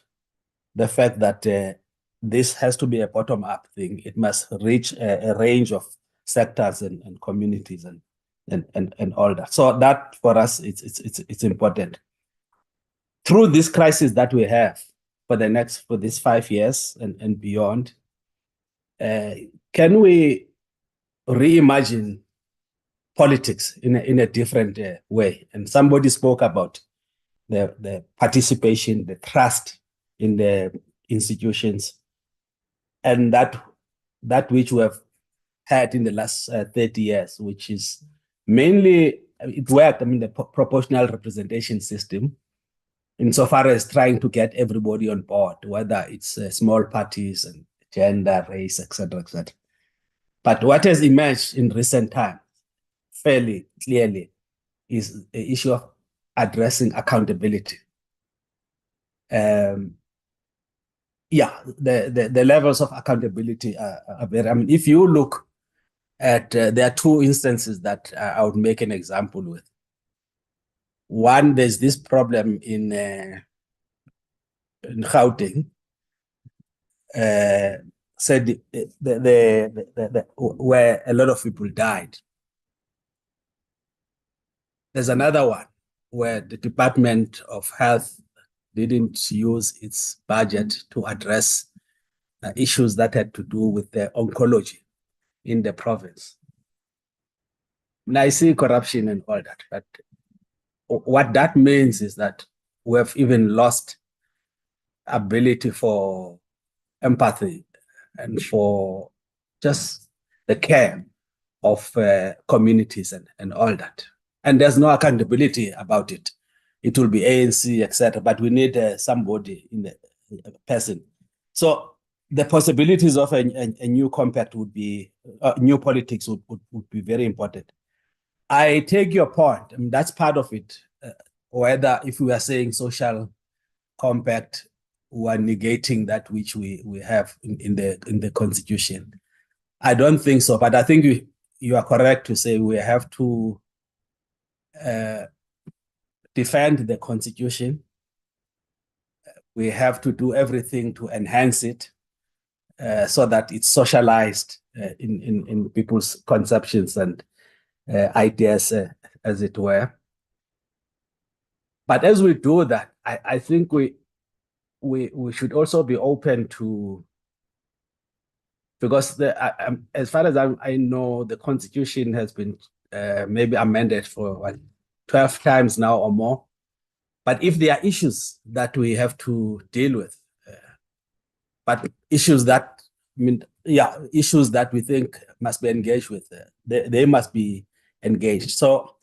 Speaker 2: the fact that this has to be a bottom-up thing. It must reach a range of sectors and communities and all that. So that for us, it's important. Through this crisis that we have for these 5 years and beyond, can we reimagine politics in a different way? And somebody spoke about the participation, the trust in the institutions, and that which we have had in the last 30 years, which is mainly, it worked, I mean, the proportional representation system, insofar as trying to get everybody on board, whether it's small parties and gender, race, etc., etc. But what has emerged in recent times, fairly clearly, is the issue of addressing accountability. The levels of accountability are very, I mean, if you look at, there are two instances that I would make an example with. One, there's this problem in Gauteng, said where a lot of people died. There's another one where the Department of Health didn't use its budget to address issues that had to do with the oncology in the province. Now I see corruption and all that, but what that means is that we have even lost ability for empathy and for just the care of communities and all that. And there's no accountability about it. It will be ANC, etc. But we need somebody in the person. So the possibilities of a new compact would be, new politics would be very important. I take your point. I mean, that's part of it. Whether if we are saying social compact, we are negating that which we have in the constitution. I don't think so, but I think you are correct to say we have to defend the constitution. We have to do everything to enhance it so that it's socialized in people's conceptions and ideas, as it were. But as we do that, I think we should also be open to, because as far as I know, the constitution has been maybe amended for what, 12 times now or more. But if there are issues that we have to deal with, but issues that, issues that we think must be engaged with, they must be engaged. So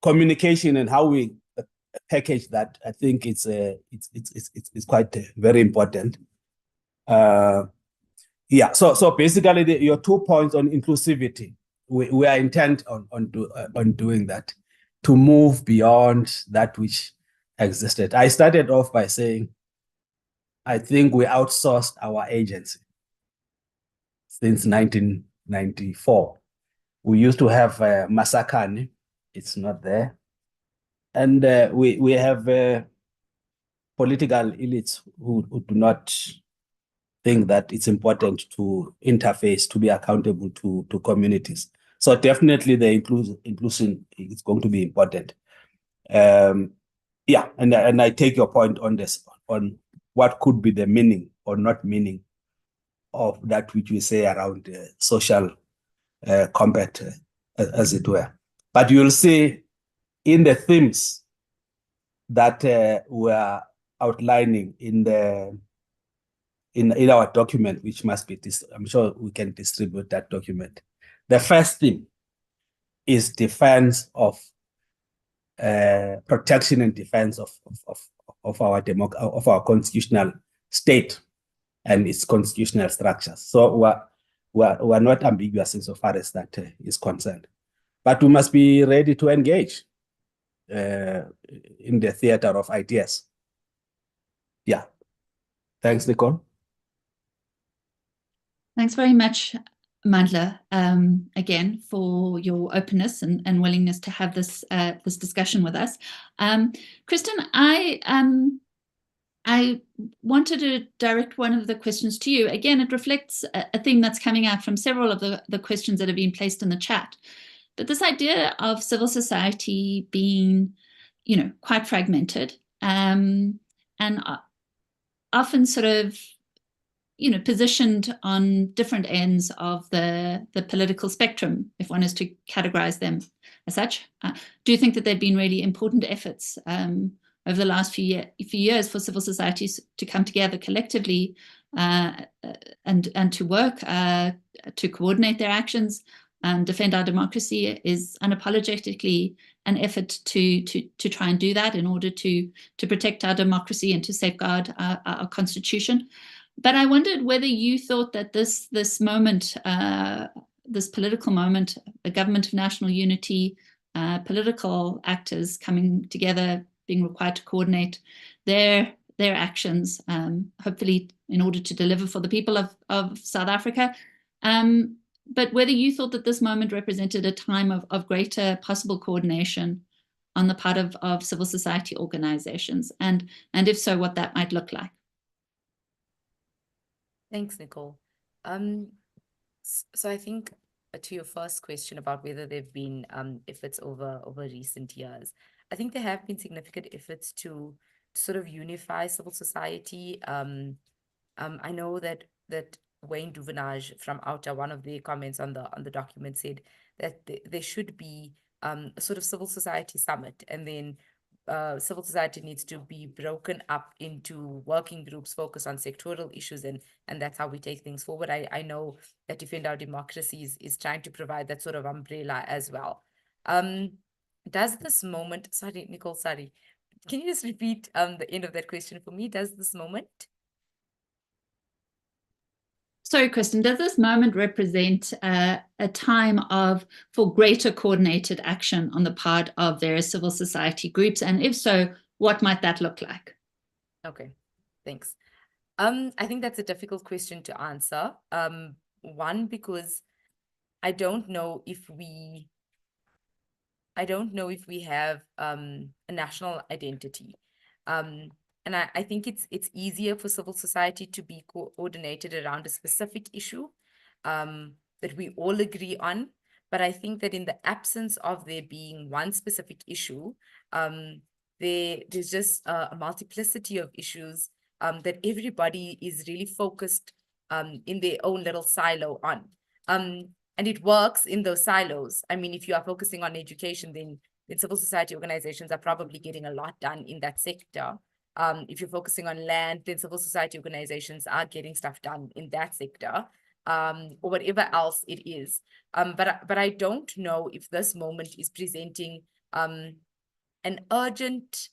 Speaker 2: communication and how we package that, I think it's quite very important. So basically your 2 points on inclusivity, we are intent on doing that, to move beyond that which existed. I started off by saying, I think we outsourced our agency since 1994. We used to have Masakani, it's not there. And we have political elites who do not think that it's important to interface, to be accountable to communities. So definitely the inclusion is going to be important. And I take your point on this, on what could be the meaning or not meaning of that which we say around social compact, as it were. But you'll see in the themes that we're outlining in our document, which must be, I'm sure we can distribute that document. The first theme is defense of protection and defense of our constitutional state and its constitutional structures. So we're not ambiguous insofar as that is concerned, but we must be ready to engage in the theater of ideas. Yeah. Thanks, Nicole.
Speaker 1: Thanks very much, Mandla, again, for your openness and willingness to have this this discussion with us. Kristen, I wanted to direct one of the questions to you. Again, it reflects a theme that's coming out from several of the questions that have been placed in the chat. But this idea of civil society being, quite fragmented, and often sort of, positioned on different ends of the political spectrum, if one is to categorize them as such. Do you think that there have been really important efforts over the last few years for civil societies to come together collectively and to work to coordinate their actions and defend our democracy is unapologetically an effort to try and do that in order to protect our democracy and to safeguard our constitution. But I wondered whether you thought that this moment, this political moment, a government of national unity, political actors coming together, being required to coordinate their actions, hopefully in order to deliver for the people of South Africa. But whether you thought that this moment represented a time of greater possible coordination on the part of civil society organizations, and if so, what that might look like.
Speaker 4: Thanks, Nicole. So I think to your first question about whether there have been efforts over recent years, I think there have been significant efforts to sort of unify civil society. I know that Wayne Duvenage from OUTA, one of the comments on the document, said that there should be a sort of civil society summit, and then civil society needs to be broken up into working groups focused on sectoral issues, and that's how we take things forward. I know that Defend Our Democracy is trying to provide that sort of umbrella as well. Does this moment, sorry, Nicole, sorry, can you just repeat the end of that question for me? Does this moment?
Speaker 1: Sorry, Kristen, does this moment represent a time for greater coordinated action on the part of various civil society groups? And if so, what might that look like?
Speaker 4: Okay, thanks. I think that's a difficult question to answer. One, because I don't know if we have a national identity. And I think it's easier for civil society to be coordinated around a specific issue that we all agree on. But I think that in the absence of there being one specific issue, there's just a multiplicity of issues that everybody is really focused in their own little silo on. And it works in those silos. I mean, if you are focusing on education, then civil society organizations are probably getting a lot done in that sector. If you're focusing on land, then civil society organizations are getting stuff done in that sector, or whatever else it is. But I don't know if this moment is presenting an urgent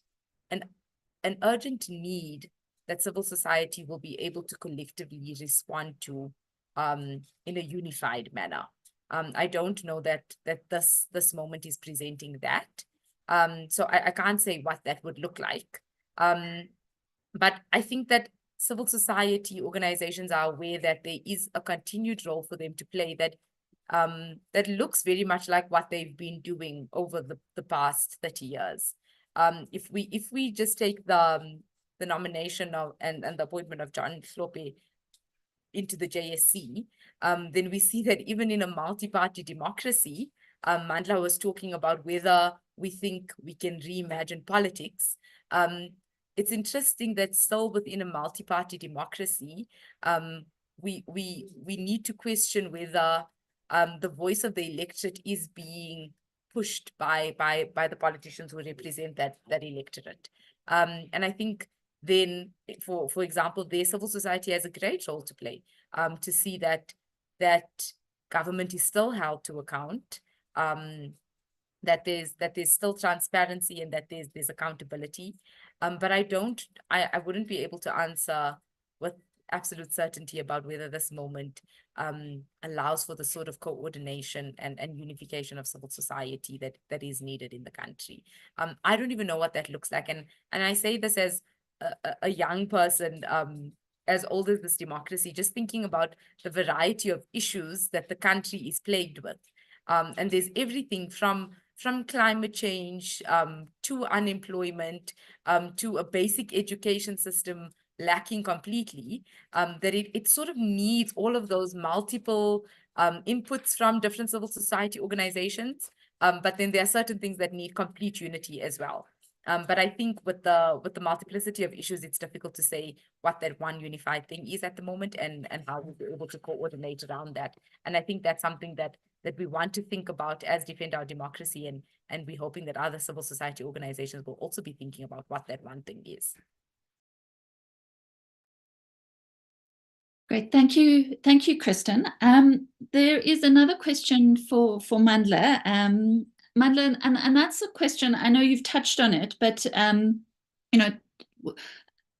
Speaker 4: need that civil society will be able to collectively respond to in a unified manner. I don't know that this moment is presenting that. So I can't say what that would look like. But I think that civil society organizations are aware that there is a continued role for them to play that looks very much like what they've been doing over the past 30 years. If we just take the nomination of and the appointment of John Hlophe into the JSC, then we see that even in a multi-party democracy, Mandla was talking about whether we think we can reimagine politics. It's interesting that still within a multi-party democracy, we need to question whether the voice of the electorate is being pushed by the politicians who represent that electorate. And I think then, for example, the civil society has a great role to play to see that government is still held to account, that there's still transparency and that there's accountability. But I wouldn't be able to answer with absolute certainty about whether this moment allows for the sort of coordination and unification of civil society that is needed in the country. I don't even know what that looks like. And I say this as a young person, as old as this democracy, just thinking about the variety of issues that the country is plagued with. And there's everything from climate change to unemployment, to a basic education system lacking completely, that it sort of needs all of those multiple inputs from different civil society organizations. But then there are certain things that need complete unity as well. But I think with the multiplicity of issues, it's difficult to say what that one unified thing is at the moment and how we'll be able to coordinate around that. And I think that's something that we want to think about as Defend Our Democracy, and we're hoping that other civil society organizations will also be thinking about what that one thing is.
Speaker 1: Great, thank you, Kristen. There is another question for Mandla. Mandla, and that's a question, I know you've touched on it, but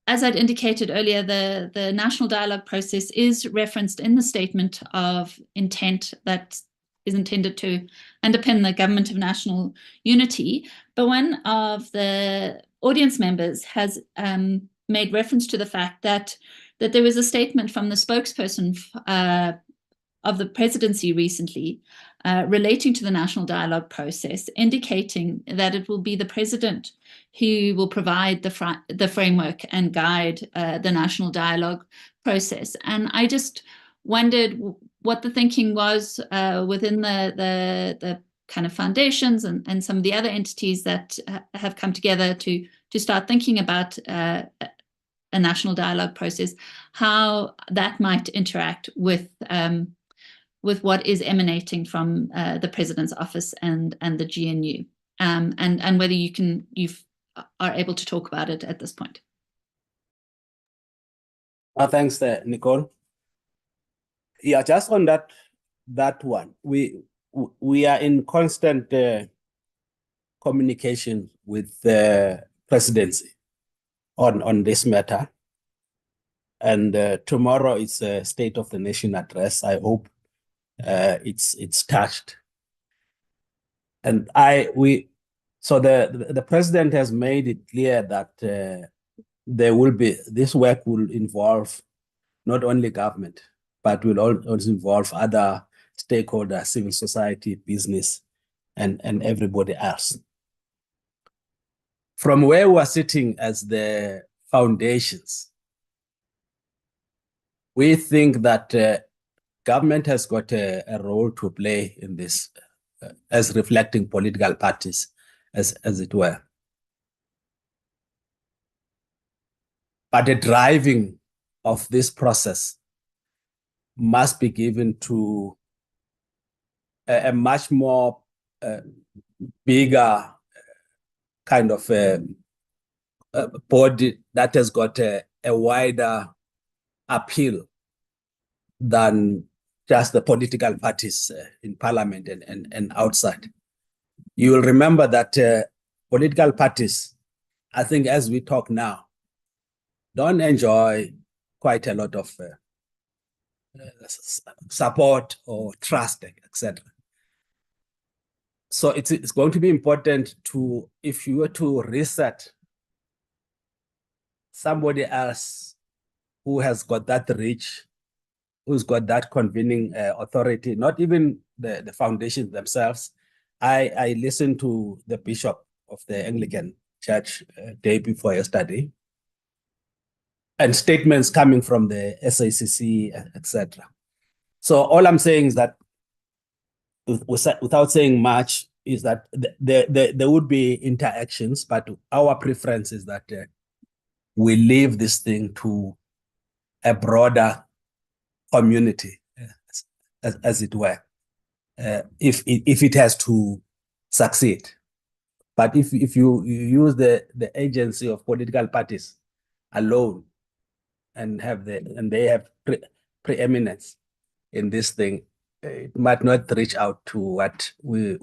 Speaker 1: as I'd indicated earlier, the national dialogue process is referenced in the statement of intent that is intended to underpin the Government of National Unity. But one of the audience members has made reference to the fact that there was a statement from the spokesperson of the presidency recently relating to the national dialogue process, indicating that it will be the president who will provide the framework and guide the national dialogue process. And I just wondered what the thinking was within the kind of foundations and some of the other entities that have come together to to start thinking about a national dialogue process, how that might interact with what is emanating from the President's office and the GNU, and whether you are able to talk about it at this point.
Speaker 2: Thanks, Nicole. Yeah, just on that one, we are in constant communication with the presidency on this matter, and tomorrow is a State of the Nation address. I hope it's touched, and so the president has made it clear that this work will involve not only government, but will also involve other stakeholders, civil society, business, and everybody else. From where we are sitting as the foundations, we think that government has got a role to play in this, as reflecting political parties, as it were. But the driving of this process must be given to a much more bigger kind of body that has got a wider appeal than just the political parties in parliament and outside. You will remember that political parties, I think as we talk now, don't enjoy quite a lot of support or trust, etc. So it's going to be important to, if you were to reset somebody else who has got that reach, who's got that convening authority, not even the foundations themselves. I listened to the bishop of the Anglican Church day before yesterday, and statements coming from the SACC, etc. So all I'm saying is that, without saying much, is that there would be interactions, but our preference is that we leave this thing to a broader community, as it were, if it has to succeed. But if you use the agency of political parties alone and they have preeminence in this thing, it might not reach out to what we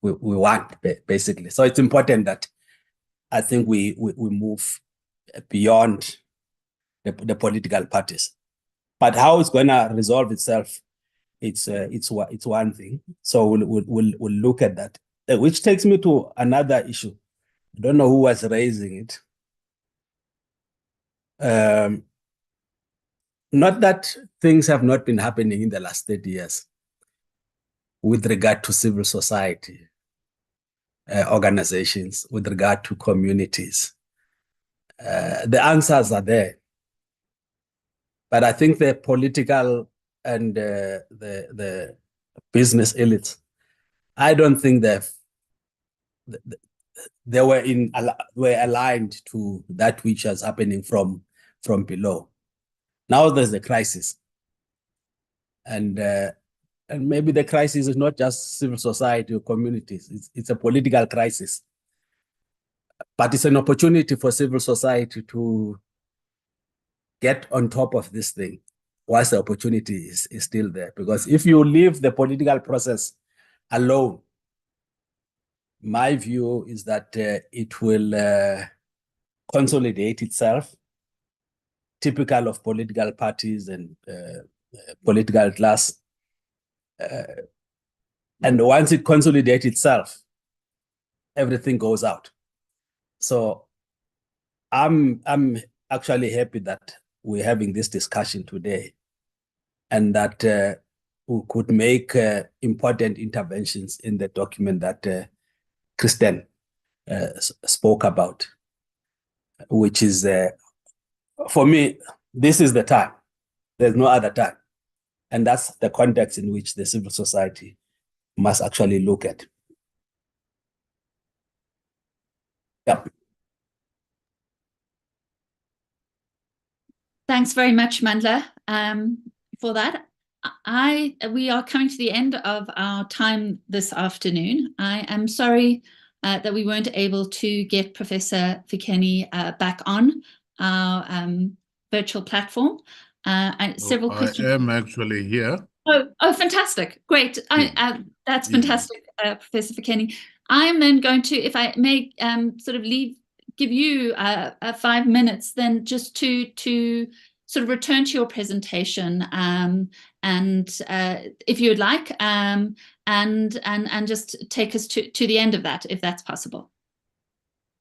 Speaker 2: want, basically. So it's important that I think we move beyond the political parties. But how it's going to resolve itself, it's one thing. So we'll look at that, which takes me to another issue. I don't know who was raising it. Not that things have not been happening in the last 30 years with regard to civil society organizations, with regard to communities. The answers are there. But I think the political and the business elites, I don't think they were aligned to that which is happening from below. Now there's a crisis, and maybe the crisis is not just civil society or communities. It's a political crisis, but it's an opportunity for civil society to get on top of this thing whilst the opportunity is still there. Because if you leave the political process alone, my view is that it will consolidate itself, typical of political parties and political class. And once it consolidates itself, everything goes out. So I'm actually happy that we're having this discussion today, and that we could make important interventions in the document that Kristen spoke about, which is, for me, this is the time. There's no other time. And that's the context in which the civil society must actually look at. Yep.
Speaker 1: Thanks very much, Mandla, for that. We are coming to the end of our time this afternoon. I am sorry that we weren't able to get Professor Fikeni back on our virtual platform. Several questions.
Speaker 3: I am actually here.
Speaker 1: Oh, fantastic. Great. That's fantastic, Professor Fikeni. I am then going to, if I may sort of give you 5 minutes then just to sort of return to your presentation and if you would like and just take us to the end of that, if that's possible.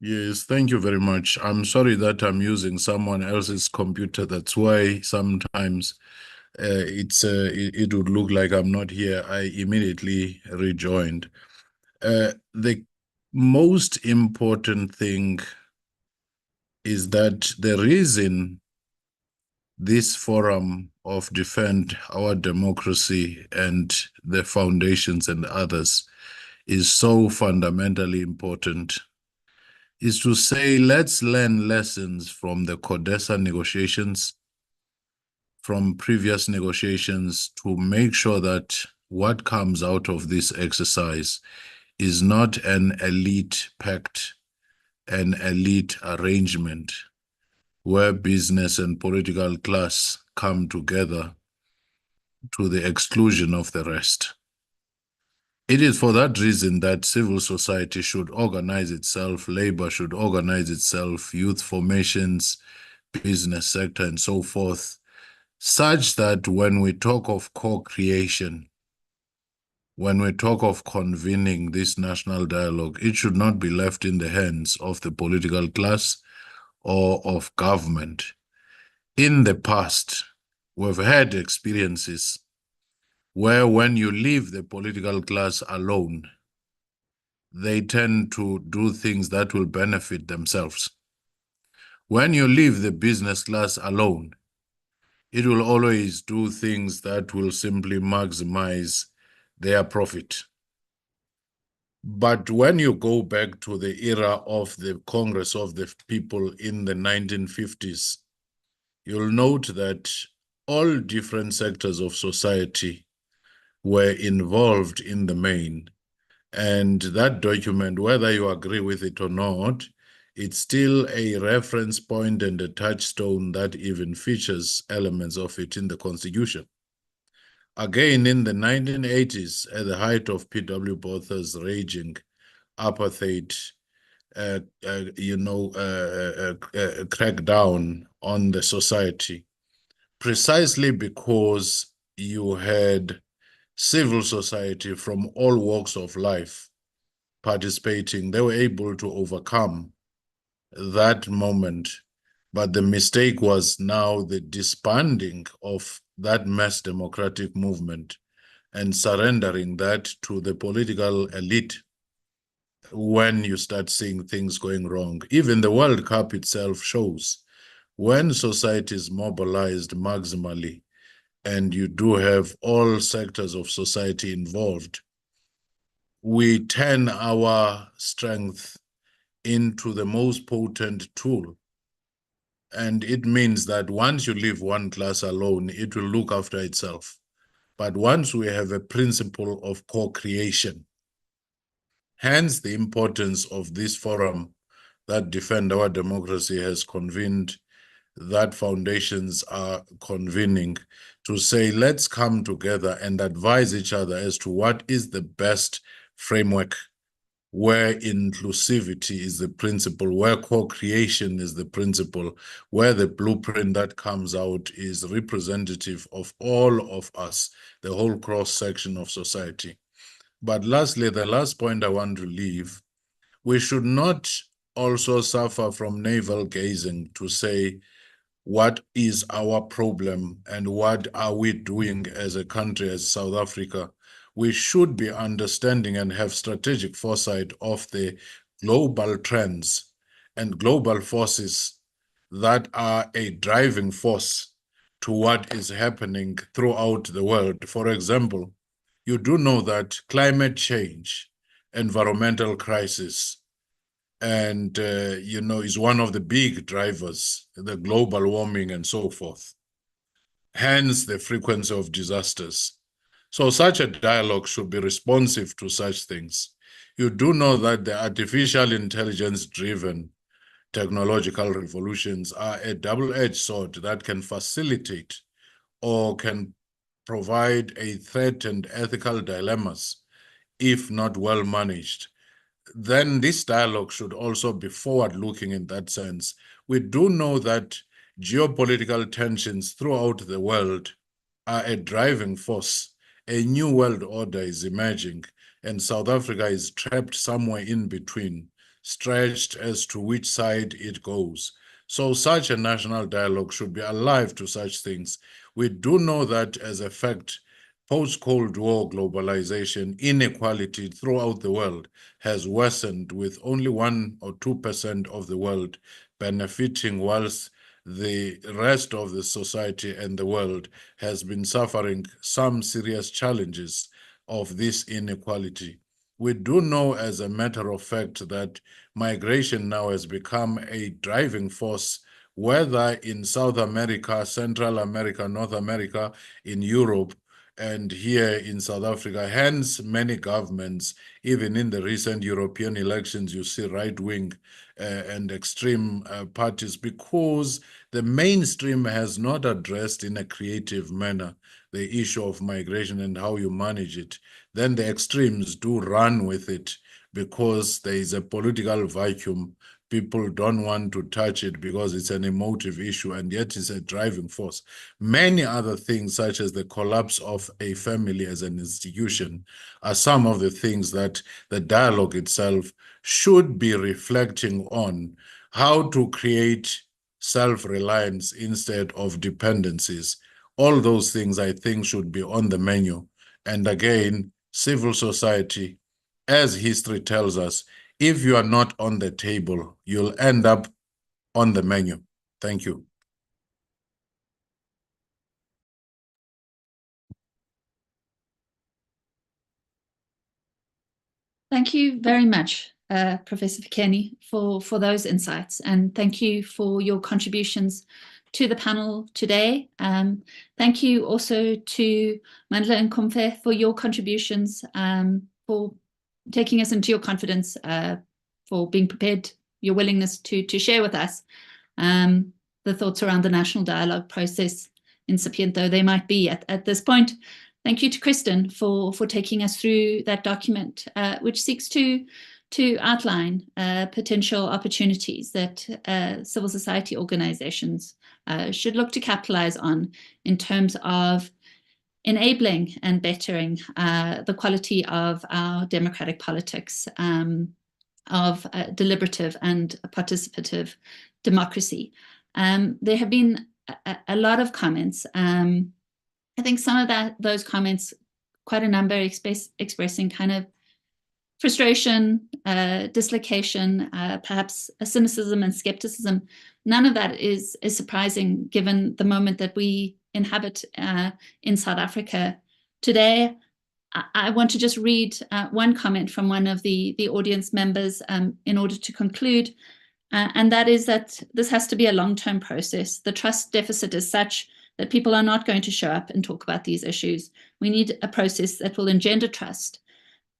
Speaker 3: Yes, thank you very much. I'm sorry that I'm using someone else's computer. That's why sometimes it would look like I'm not here. I immediately rejoined. The most important thing is that the reason this forum of Defend Our Democracy and the foundations and others is so fundamentally important is to say, let's learn lessons from the CODESA negotiations, from previous negotiations, to make sure that what comes out of this exercise is not an elite pact, an elite arrangement where business and political class come together to the exclusion of the rest. It is for that reason that civil society should organize itself, labor should organize itself, youth formations, business sector, and so forth, such that when we talk of co-creation, when we talk of convening this national dialogue, it should not be left in the hands of the political class or of government. In the past, we've had experiences where when you leave the political class alone, they tend to do things that will benefit themselves. When you leave the business class alone, it will always do things that will simply maximize their profit. But when you go back to the era of the Congress of the People in the 1950s, you'll note that all different sectors of society were involved in the main. And that document, whether you agree with it or not, it's still a reference point and a touchstone that even features elements of it in the Constitution. Again, in the 1980s, at the height of P.W. Botha's raging apartheid, crackdown on the society, precisely because you had civil society from all walks of life participating, they were able to overcome that moment. But the mistake was now the disbanding of that mass democratic movement and surrendering that to the political elite when you start seeing things going wrong. Even the World Cup itself shows when society is mobilized maximally, and you do have all sectors of society involved, we turn our strength into the most potent tool. And it means that once you leave one class alone, it will look after itself. But once we have a principle of co-creation, hence the importance of this forum that Defend Our Democracy has convened, that foundations are convening, to say, let's come together and advise each other as to what is the best framework, where inclusivity is the principle, where co-creation is the principle, where the blueprint that comes out is representative of all of us, the whole cross-section of society. But lastly, the last point I want to leave, we should not also suffer from navel gazing to say, what is our problem and what are we doing as a country, as South Africa? We should be understanding and have strategic foresight of the global trends and global forces that are a driving force to what is happening throughout the world. For example, you do know that climate change, environmental crisis, and, is one of the big drivers, the global warming and so forth. Hence the frequency of disasters. So such a dialogue should be responsive to such things. You do know that the artificial intelligence-driven technological revolutions are a double-edged sword that can facilitate or can provide a threat and ethical dilemmas if not well managed. Then this dialogue should also be forward-looking in that sense. We do know that geopolitical tensions throughout the world are a driving force. A new world order is emerging, and South Africa is trapped somewhere in between, stretched as to which side it goes. So such a national dialogue should be alive to such things. We do know that as a fact, post-Cold War globalization, inequality throughout the world has worsened, with only 1 or 2% of the world benefiting, whilst the rest of the society and the world has been suffering some serious challenges of this inequality. We do know, as a matter of fact, that migration now has become a driving force, whether in South America, Central America, North America, in Europe, and here in South Africa. Hence, many governments, even in the recent European elections, you see right-wing and extreme parties, because the mainstream has not addressed in a creative manner the issue of migration and how you manage it. Then the extremes do run with it because there is a political vacuum. People don't want to touch it because it's an emotive issue, and yet it's a driving force. Many other things, such as the collapse of a family as an institution, are some of the things that the dialogue itself should be reflecting on: how to create self-reliance instead of dependencies. All those things, I think, should be on the menu. And again, civil society, as history tells us, if you are not on the table, you'll end up on the menu. Thank you.
Speaker 1: Thank you very much, Professor Fikeni, for those insights, and thank you for your contributions to the panel today. Thank you also to Mandla Nkomfe for your contributions, for taking us into your confidence, for being prepared, your willingness to share with us the thoughts around the national dialogue process, incipient though they might be at this point. Thank you to Kristen for taking us through that document, which seeks to outline potential opportunities that civil society organizations should look to capitalize on in terms of enabling and bettering the quality of our democratic politics, of deliberative and participative democracy. There have been a lot of comments. I think some of those comments, quite a number expressing kind of frustration, dislocation, perhaps a cynicism and skepticism. None of that is surprising given the moment that we inhabit in South Africa today. I want to just read one comment from one of the audience members in order to conclude, and that is that this has to be a long-term process. The trust deficit is such that people are not going to show up and talk about these issues. We need a process that will engender trust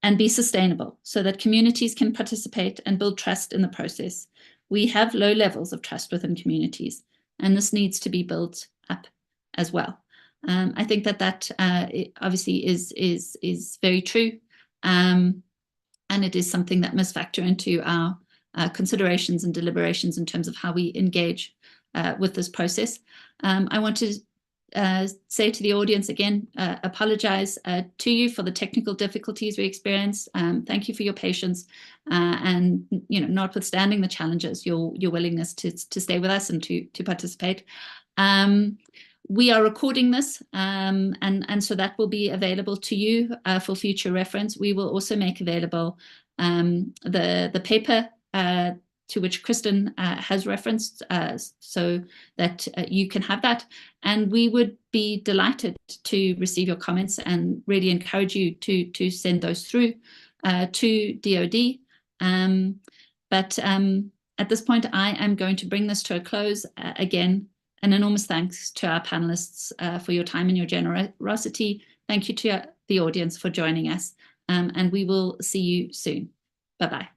Speaker 1: and be sustainable so that communities can participate and build trust in the process. We have low levels of trust within communities, and this needs to be built up as well. I think that obviously is very true, and it is something that must factor into our considerations and deliberations in terms of how we engage with this process. I want to say to the audience again, apologize to you for the technical difficulties we experienced. Thank you for your patience, and notwithstanding the challenges, your willingness to stay with us and to participate. We are recording this, and so that will be available to you for future reference. We will also make available the paper to which Kristen has referenced, so that you can have that. And we would be delighted to receive your comments and really encourage you to send those through to DOD. But at this point, I am going to bring this to a close. Again, an enormous thanks to our panelists for your time and your generosity. Thank you to the audience for joining us, and we will see you soon. Bye-bye.